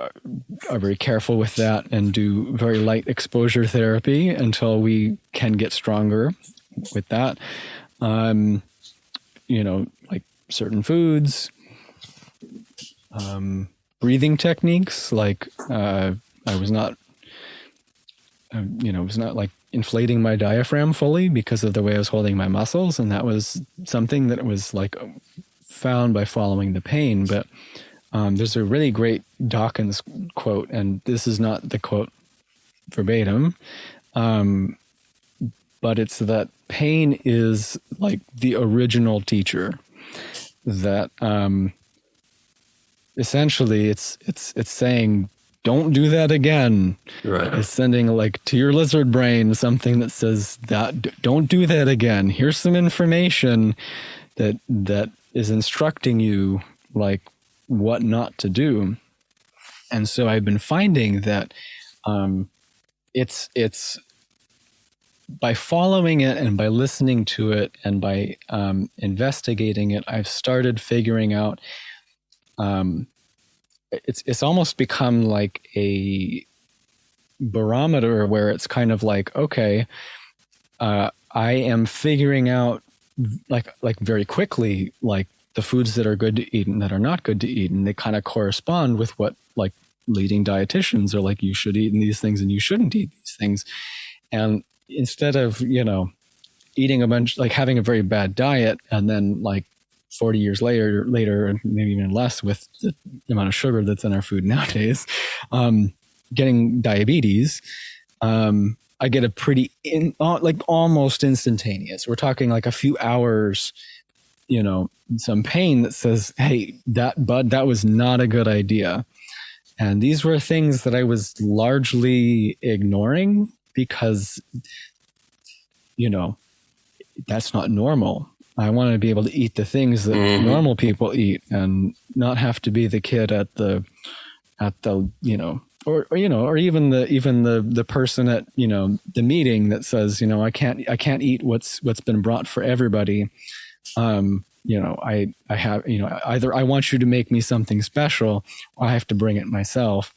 B: are very careful with that and do very light exposure therapy until we can get stronger with that. Like certain foods, breathing techniques, like I was not like inflating my diaphragm fully because of the way I was holding my muscles, and that was something that was like found by following the pain. But there's a really great Dawkins quote, and this is not the quote verbatim, but it's that pain is like the original teacher. That essentially it's saying, don't do that again.
A: Right.
B: It's sending like to your lizard brain something that says that don't do that again. Here's some information that is instructing you like what not to do. And so I've been finding that it's by following it and by listening to it and by investigating it, I've started figuring out it's almost become like a barometer where it's kind of like, okay, I am figuring out like very quickly, like the foods that are good to eat and that are not good to eat. And they kind of correspond with what like leading dietitians are like, you should eat these things and you shouldn't eat these things. And instead of, eating a bunch, like having a very bad diet and then like 40 years later, and maybe even less with the amount of sugar that's in our food nowadays, getting diabetes, I get a pretty like almost instantaneous. We're talking like a few hours, some pain that says, hey, that was not a good idea. And these were things that I was largely ignoring because, that's not normal. I wanted to be able to eat the things that normal people eat and not have to be the kid at the or even the person at the meeting that says I can't eat what's been brought for everybody. I have either I want you to make me something special or I have to bring it myself.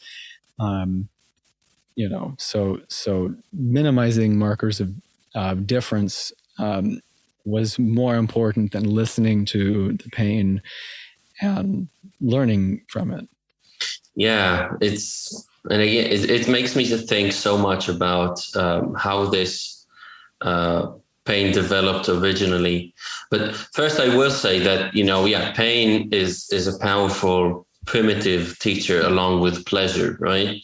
B: So minimizing markers of difference was more important than listening to the pain and learning from it.
A: Yeah, and again, it makes me to think so much about how this pain developed originally. But first, I will say that pain is a powerful primitive teacher along with pleasure, right?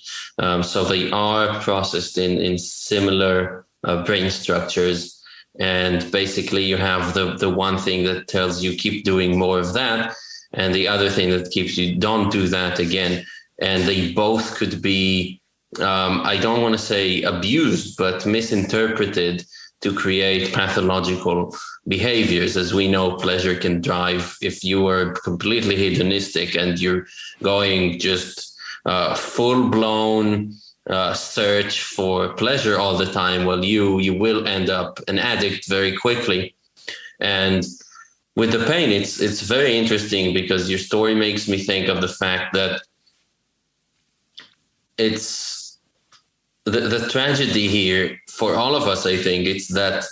A: So they are processed in similar brain structures. And basically you have the one thing that tells you keep doing more of that, and the other thing that keeps you don't do that again. And they both could be, I don't want to say abused, but misinterpreted to create pathological behaviors. As we know, pleasure can drive, if you are completely hedonistic and you're going just full-blown search for pleasure all the time, well, you will end up an addict very quickly. And with the pain, it's very interesting because your story makes me think of the fact that it's the tragedy here for all of us. I think it's that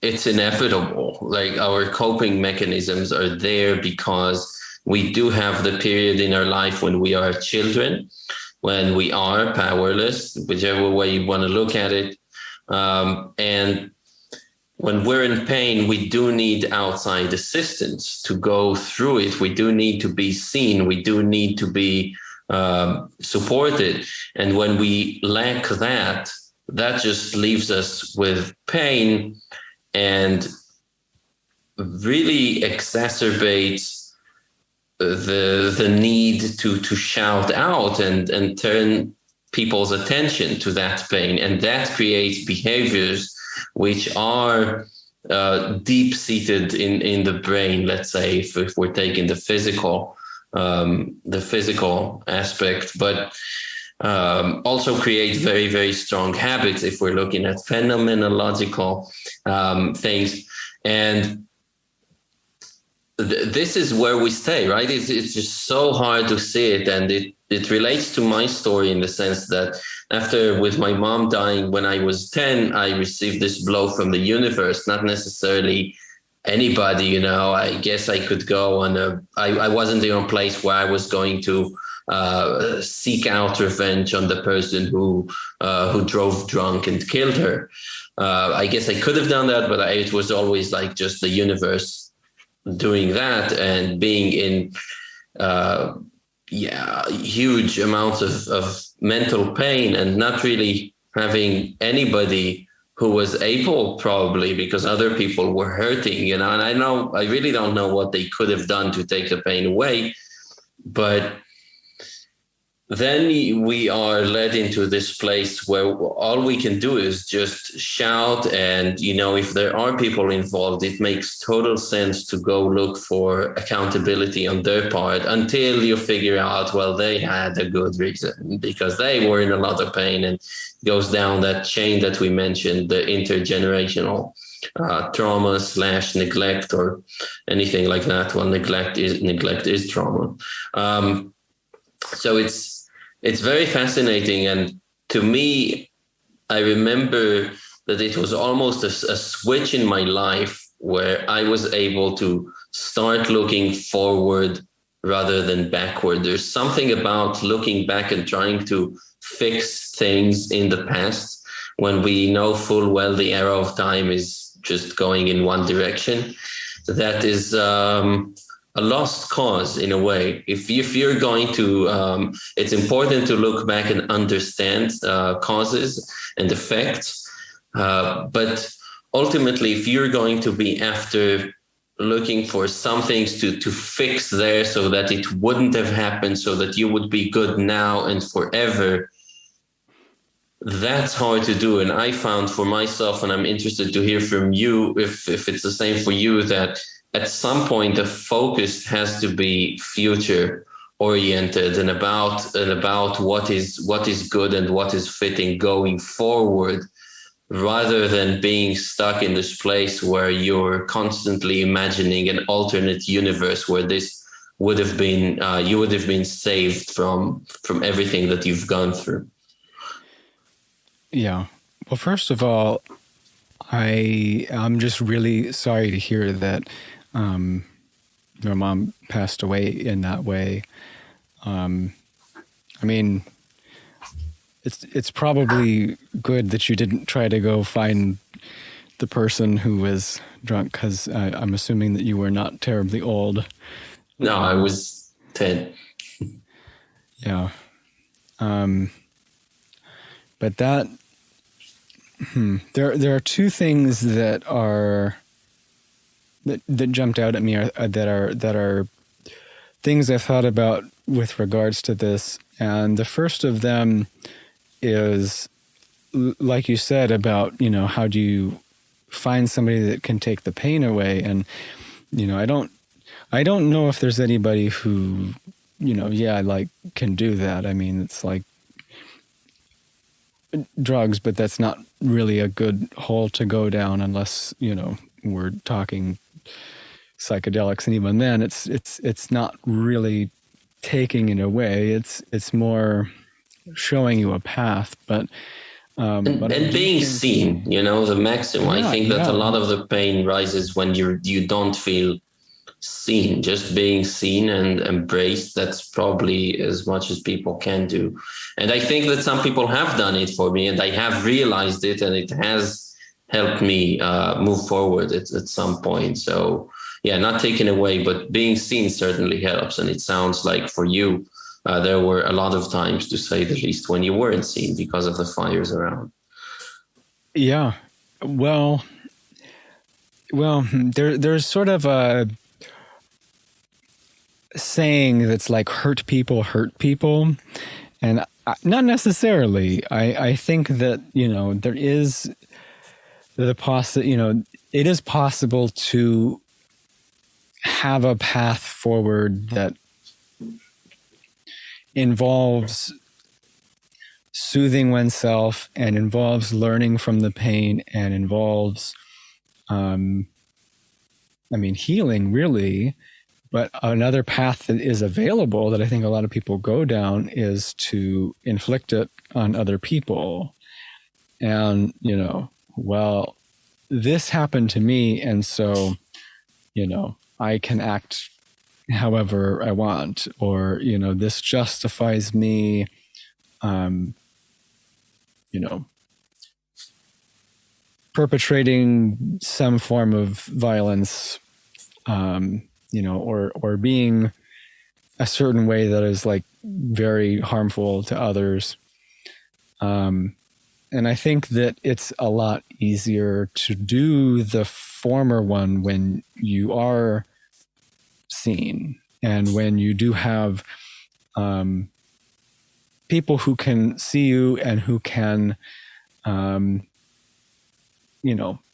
A: it's inevitable. Like, our coping mechanisms are there because we do have the period in our life when we are children, when we are powerless, whichever way you want to look at it. And when we're in pain, we do need outside assistance to go through it. We do need to be seen. We do need to be supported. And when we lack that, that just leaves us with pain and really exacerbates the need to shout out and turn people's attention to that pain. And that creates behaviors which are deep-seated in the brain. Let's say if we're taking the physical aspect, but also create very, very strong habits if we're looking at phenomenological things. And this is where we stay, right? It's just so hard to see it. And it relates to my story in the sense that after, with my mom dying when I was 10, I received this blow from the universe, not necessarily anybody, I guess I could go on I wasn't in a place where I was going to seek out revenge on the person who drove drunk and killed her. I guess I could have done that, but it was always like just the universe doing that and being in huge amounts of mental pain and not really having anybody who was able, probably because other people were hurting, and I really don't know what they could have done to take the pain away. But then we are led into this place where all we can do is just shout. And, if there are people involved, it makes total sense to go look for accountability on their part until you figure out, well, they had a good reason because they were in a lot of pain, and goes down that chain that we mentioned, the intergenerational trauma / neglect or anything like that. Well, neglect is trauma. So it's very fascinating. And to me, I remember that it was almost a switch in my life where I was able to start looking forward rather than backward. There's something about looking back and trying to fix things in the past when we know full well the arrow of time is just going in one direction. That is a lost cause in a way. If you're going to, it's important to look back and understand causes and effects. But ultimately, if you're going to be after looking for some things to fix there so that it wouldn't have happened, so that you would be good now and forever, that's hard to do. And I found for myself, and I'm interested to hear from you if it's the same for you, that at some point the focus has to be future oriented and about what is good and what is fitting going forward, rather than being stuck in this place where you're constantly imagining an alternate universe where this would have been you would have been saved from everything that you've gone through.
B: Yeah. Well, first of all, I'm just really sorry to hear that your mom passed away in that way. I mean, it's probably good that you didn't try to go find the person who was drunk, because I'm assuming that you were not terribly old.
A: No, I was 10.
B: Yeah. But that there are two things that jumped out at me that are things I've thought about with regards to this. And the first of them is, like you said, about, how do you find somebody that can take the pain away? And, I don't know if there's anybody who, can do that. I mean, it's like drugs, but that's not really a good hole to go down unless, we're talking psychedelics. And even then it's not really taking it away. It's more showing you a path, but
A: being seen, the maximum. I think that a lot of the pain rises when you don't feel seen. Just being seen and embraced, that's probably as much as people can do. And I think that some people have done it for me, and I have realized it, and it has helped me move forward at some point. So yeah, not taken away, but being seen certainly helps. And it sounds like for you, there were a lot of times, to say the least, when you weren't seen because of the fires around.
B: Yeah. Well, there's sort of a saying that's like hurt people. And not necessarily. I think that, there is it is possible to have a path forward that involves soothing oneself and involves learning from the pain and involves, healing, really. But another path that is available that I think a lot of people go down is to inflict it on other people. And, well, this happened to me, and so, I can act however I want, or, this justifies me, perpetrating some form of violence, or being a certain way that is like very harmful to others. And I think that it's a lot easier to do the former one when you are seen and when you do have people who can see you and who can,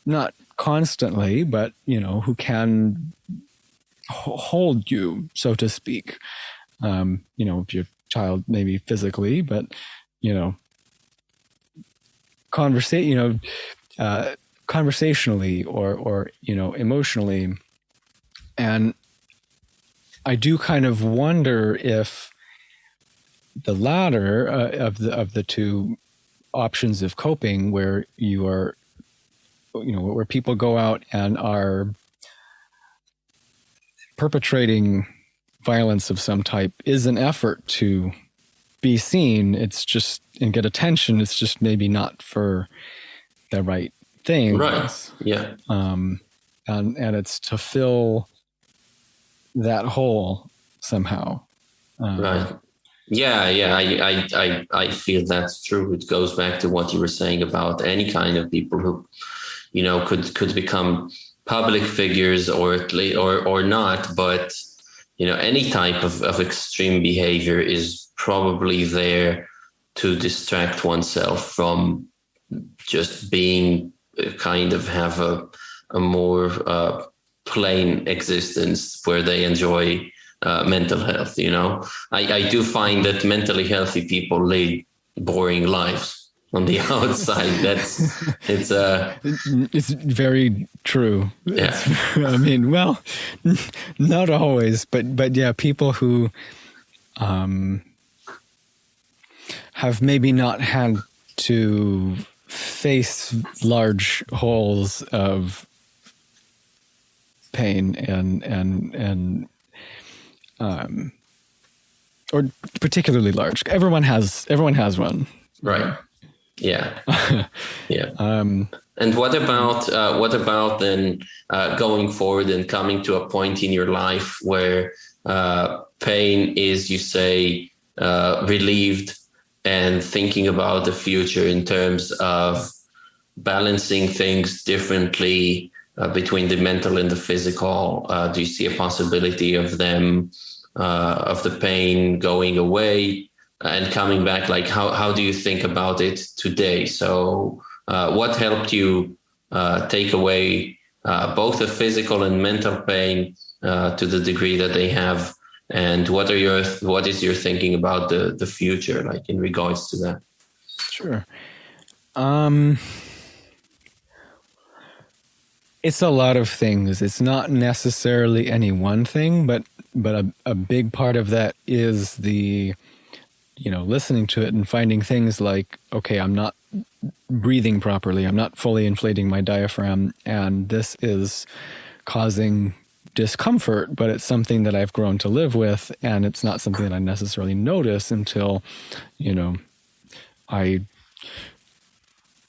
B: not constantly, but, who can hold you, so to speak. If your child maybe physically, but, conversationally or emotionally. And I do kind of wonder if the latter of the two options of coping, where you are, where people go out and are perpetrating violence of some type, is an effort to be seen. It's just, and get attention. It's just maybe not for the right thing.
A: Right. Yeah.
B: And it's to fill that hole somehow.
A: Right. Yeah. I feel that's true. It goes back to what you were saying about any kind of people who, could become public figures or not, but any type of extreme behavior is probably there to distract oneself from just being kind of have a more plain existence where they enjoy mental health. I do find that mentally healthy people lead boring lives on the outside.
B: It's very true.
A: Yeah.
B: I mean, well, not always, but yeah, people who have maybe not had to face large holes of pain and or particularly large. Everyone has one.
A: Right. Yeah. Yeah. And what about then going forward and coming to a point in your life where pain is, you say, relieved, and thinking about the future in terms of balancing things differently between the mental and the physical? Do you see a possibility of them, of the pain going away and coming back? Like, how do you think about it today? So what helped you take away both the physical and mental pain to the degree that they have? And what is your thinking about the future, like in regards to that?
B: Sure. It's a lot of things. It's not necessarily any one thing, but a big part of that is the, listening to it and finding things like, okay, I'm not breathing properly. I'm not fully inflating my diaphragm, and this is causing discomfort, but it's something that I've grown to live with, and it's not something that I necessarily notice until, I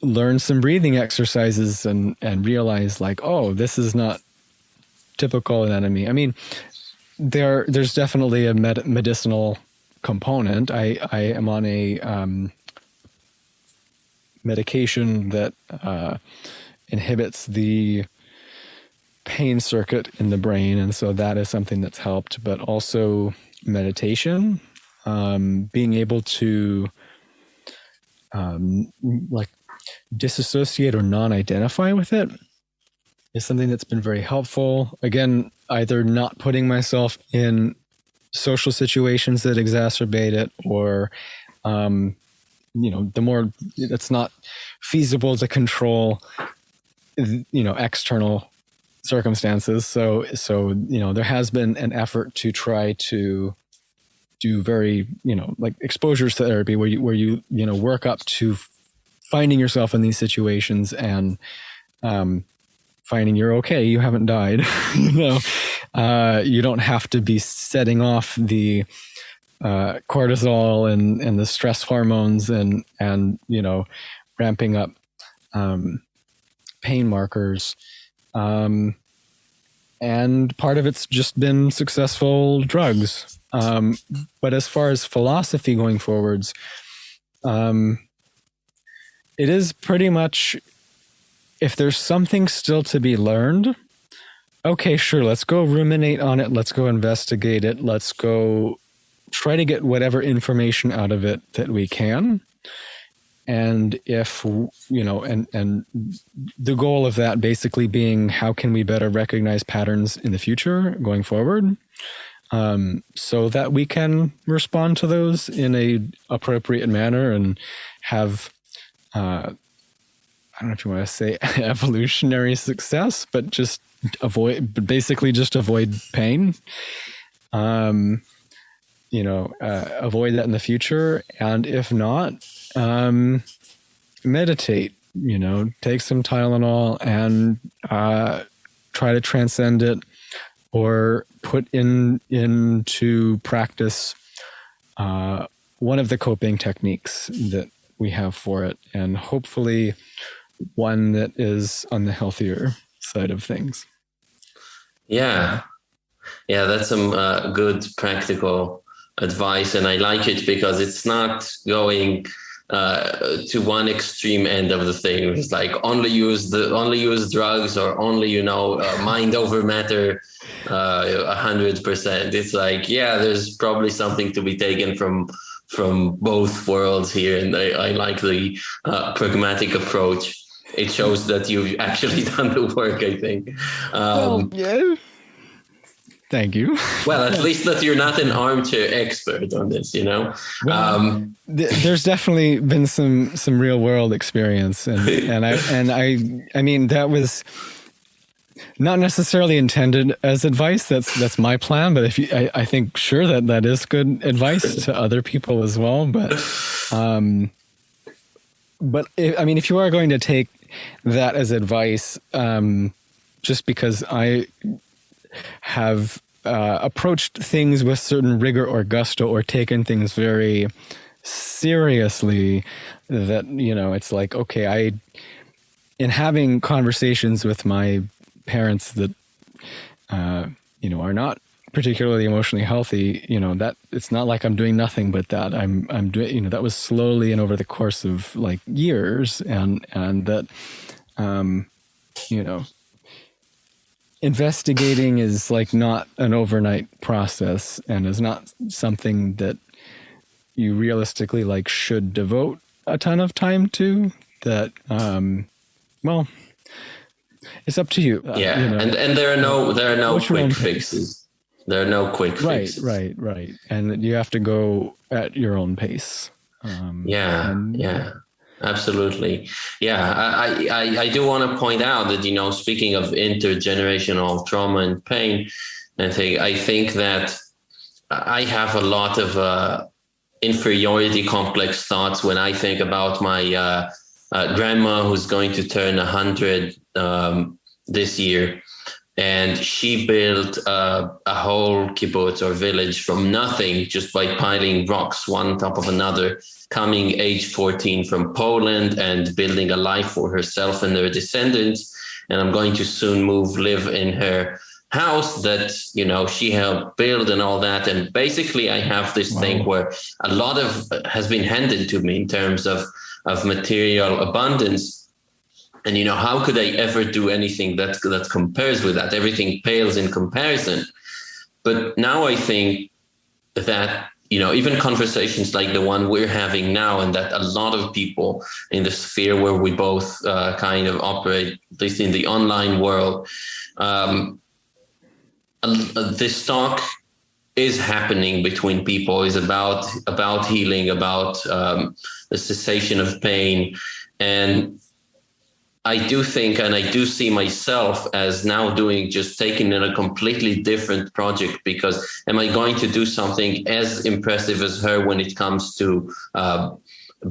B: learn some breathing exercises and realize, like, oh, this is not typical anatomy. I mean, there's definitely a medicinal component. I am on a medication that inhibits the pain circuit in the brain, and so that is something that's helped. But also meditation, being able to like disassociate or non-identify with it is something that's been very helpful. Again, either not putting myself in social situations that exacerbate it, or the more it's not feasible to control external circumstances. So there has been an effort to try to do very, like exposures therapy where you work up to finding yourself in these situations and finding you're okay, you haven't died. You don't have to be setting off the cortisol and the stress hormones and ramping up pain markers. And part of it's just been successful drugs. But as far as philosophy going forwards, it is pretty much, if there's something still to be learned, okay, sure, let's go ruminate on it. Let's go investigate it. Let's go try to get whatever information out of it that we can. And if, and the goal of that basically being, how can we better recognize patterns in the future going forward, so that we can respond to those in a appropriate manner and have, I don't know if you want to say evolutionary success, but just avoid pain, avoid that in the future. And if not, meditate, take some Tylenol and try to transcend it, or put into practice one of the coping techniques that we have for it, and hopefully one that is on the healthier side of things.
A: Yeah, that's some good practical advice, and I like it because it's not going to one extreme end of the thing. It's like only use drugs, or only mind over matter 100%. It's like, there's probably something to be taken from from both worlds here, and I like the pragmatic approach. It shows that you've actually done the work, I think.
B: Well, yeah. Thank you.
A: Well, at least that you're not an armchair expert on this,
B: Well, there's definitely been some real world experience, and I mean that was not necessarily intended as advice. That's my plan, but I think sure that is good advice to other people as well. But if you are going to take that as advice, just because I have approached things with certain rigor or gusto, or taken things very seriously, that, it's like, okay, in having conversations with my parents that, are not particularly emotionally healthy, that it's not like I'm doing nothing but that. I'm doing, that was slowly and over the course of like years, and that, investigating is like not an overnight process, and is not something that you realistically like should devote a ton of time to. That, well, it's up to you.
A: Yeah, and there are no quick fixes. There are no quick fixes.
B: Right. And you have to go at your own pace.
A: Absolutely. Yeah, I do want to point out that, speaking of intergenerational trauma and pain, I think that I have a lot of inferiority complex thoughts when I think about my grandma, who's going to turn 100 this year. And she built a whole kibbutz or village from nothing, just by piling rocks one on top of another, coming age 14 from Poland and building a life for herself and her descendants. And I'm going to soon live in her house that, she helped build and all that. And basically I have this thing where a lot of has been handed to me in terms of material abundance. And, how could I ever do anything that compares with that? Everything pales in comparison. But now I think that, even conversations like the one we're having now, and that a lot of people in the sphere where we both kind of operate, at least in the online world, this talk is happening between people, is about healing, about the cessation of pain. And I do think, and I do see myself as now taking in a completely different project, because am I going to do something as impressive as her when it comes to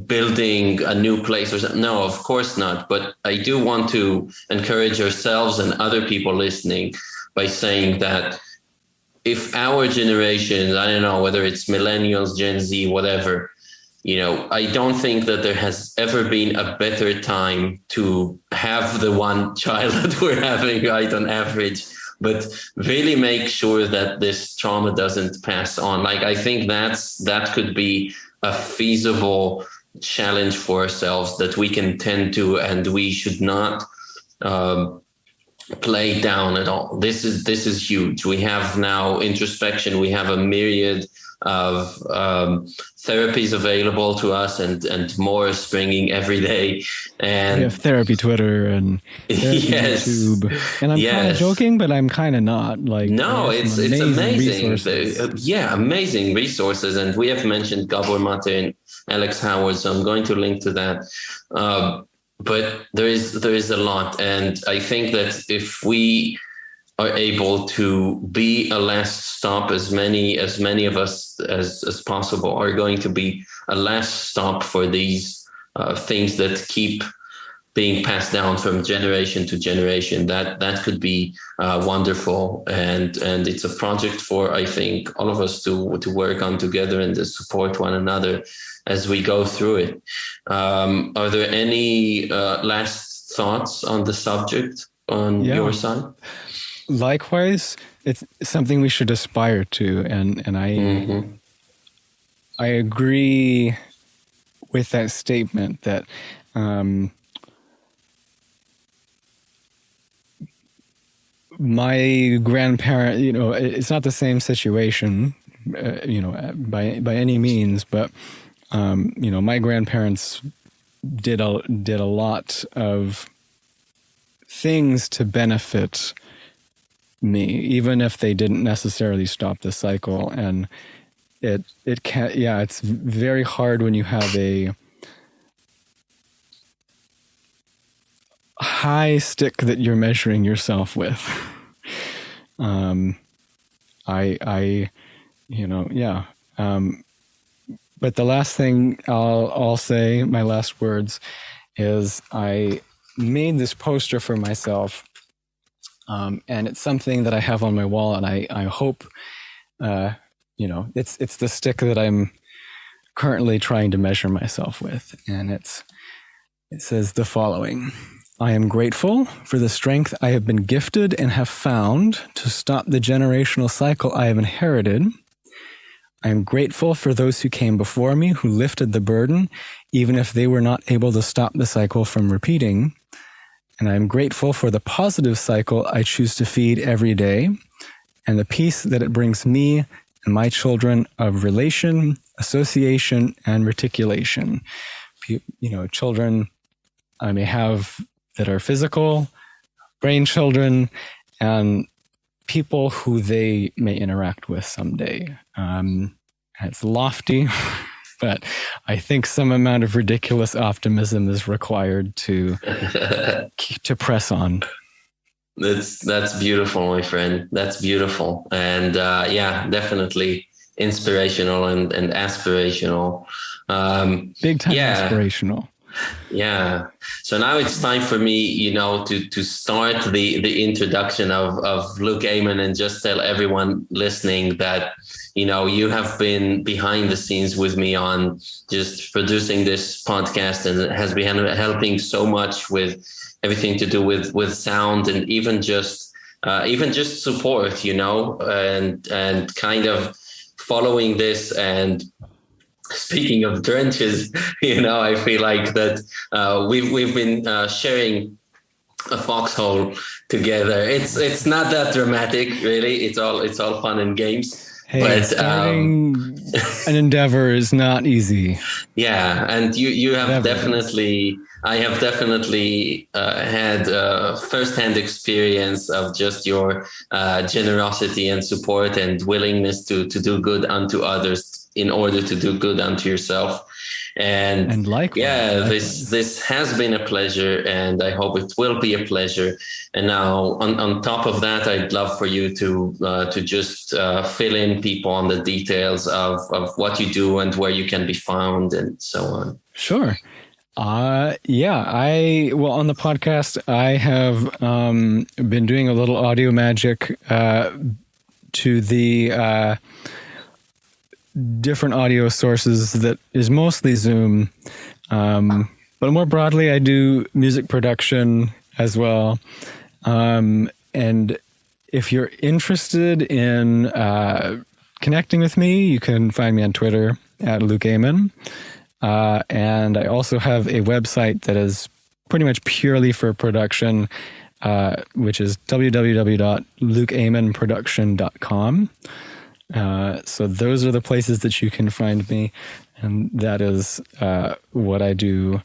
A: building a new place or something? No, of course not. But I do want to encourage ourselves and other people listening by saying that if our generation, I don't know, whether it's millennials, Gen Z, whatever, I don't think that there has ever been a better time to have the one child that we're having, right, on average, but really make sure that this trauma doesn't pass on. Like, I think that could be a feasible challenge for ourselves that we can tend to, and we should not play down at all. This is huge. We have now introspection. We have a myriad of therapies available to us, and more springing every day. And
B: we have therapy Twitter and therapy YouTube. And I'm kind of joking, but I'm kind of not. Like,
A: no, it's amazing. Amazing resources. And we have mentioned Gabor, Maté, and Alex Howard, so I'm going to link to that. But there is a lot, and I think that if we are able to be a last stop, as many of us as possible are going to be a last stop for these things that keep being passed down from generation to generation. That could be wonderful, and it's a project for, I think, all of us to work on together and to support one another as we go through it. Are there any last thoughts on the subject on your side?
B: Likewise, it's something we should aspire to, and I agree with that statement that my grandparent, it's not the same situation, by any means, but my grandparents did a lot of things to benefit me, even if they didn't necessarily stop the cycle. And it's very hard when you have a high stick that you're measuring yourself with. But the last thing I'll say, my last words, is I made this poster for myself, and it's something that I have on my wall, and I hope, it's the stick that I'm currently trying to measure myself with, and it says the following: I am grateful for the strength I have been gifted and have found to stop the generational cycle I have inherited. I am grateful for those who came before me, who lifted the burden, even if they were not able to stop the cycle from repeating. And I am grateful for the positive cycle I choose to feed every day, and the peace that it brings me and my children of relation, association, and reticulation. Children I may have that are physical, brain children, and people who they may interact with someday. It's lofty, but I think some amount of ridiculous optimism is required to press on.
A: That's beautiful, my friend. That's beautiful. And definitely inspirational and aspirational.
B: Big time inspirational.
A: Yeah. So now it's time for me, to start the introduction of Luke Aymon, and just tell everyone listening that, you have been behind the scenes with me on just producing this podcast, and it has been helping so much with everything to do with sound, and even just support, and kind of following this. And speaking of trenches, I feel like that we've been sharing a foxhole together. It's not that dramatic, really. It's all fun and games.
B: Hey, but starting an endeavor is not easy.
A: Yeah, and you have definitely. I have definitely had firsthand experience of just your generosity and support and willingness to do good unto others in order to do good unto yourself. And likewise, this has been a pleasure, and I hope it will be a pleasure. And now, on top of that, I'd love for you to just fill in people on the details of what you do and where you can be found and so on.
B: Sure. On the podcast, I have been doing a little audio magic to the different audio sources that is mostly Zoom. But more broadly, I do music production as well. And if you're interested in connecting with me, you can find me on Twitter at Luke Aymon. And I also have a website that is pretty much purely for production, which is www.lukeaymonproduction.com. So those are the places that you can find me. And that is what I do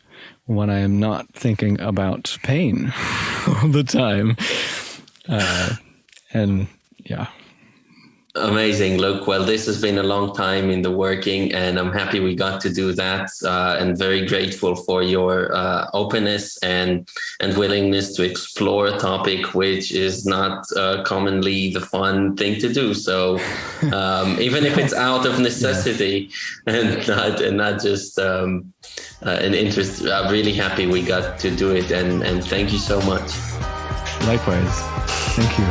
B: when I am not thinking about pain all the time.
A: Amazing, Luke. Well, this has been a long time in the working, and I'm happy we got to do that, and very grateful for your openness and willingness to explore a topic which is not commonly the fun thing to do. So even if it's out of necessity and not just an interest, I'm really happy we got to do it, and thank you so much.
B: Likewise. Thank you.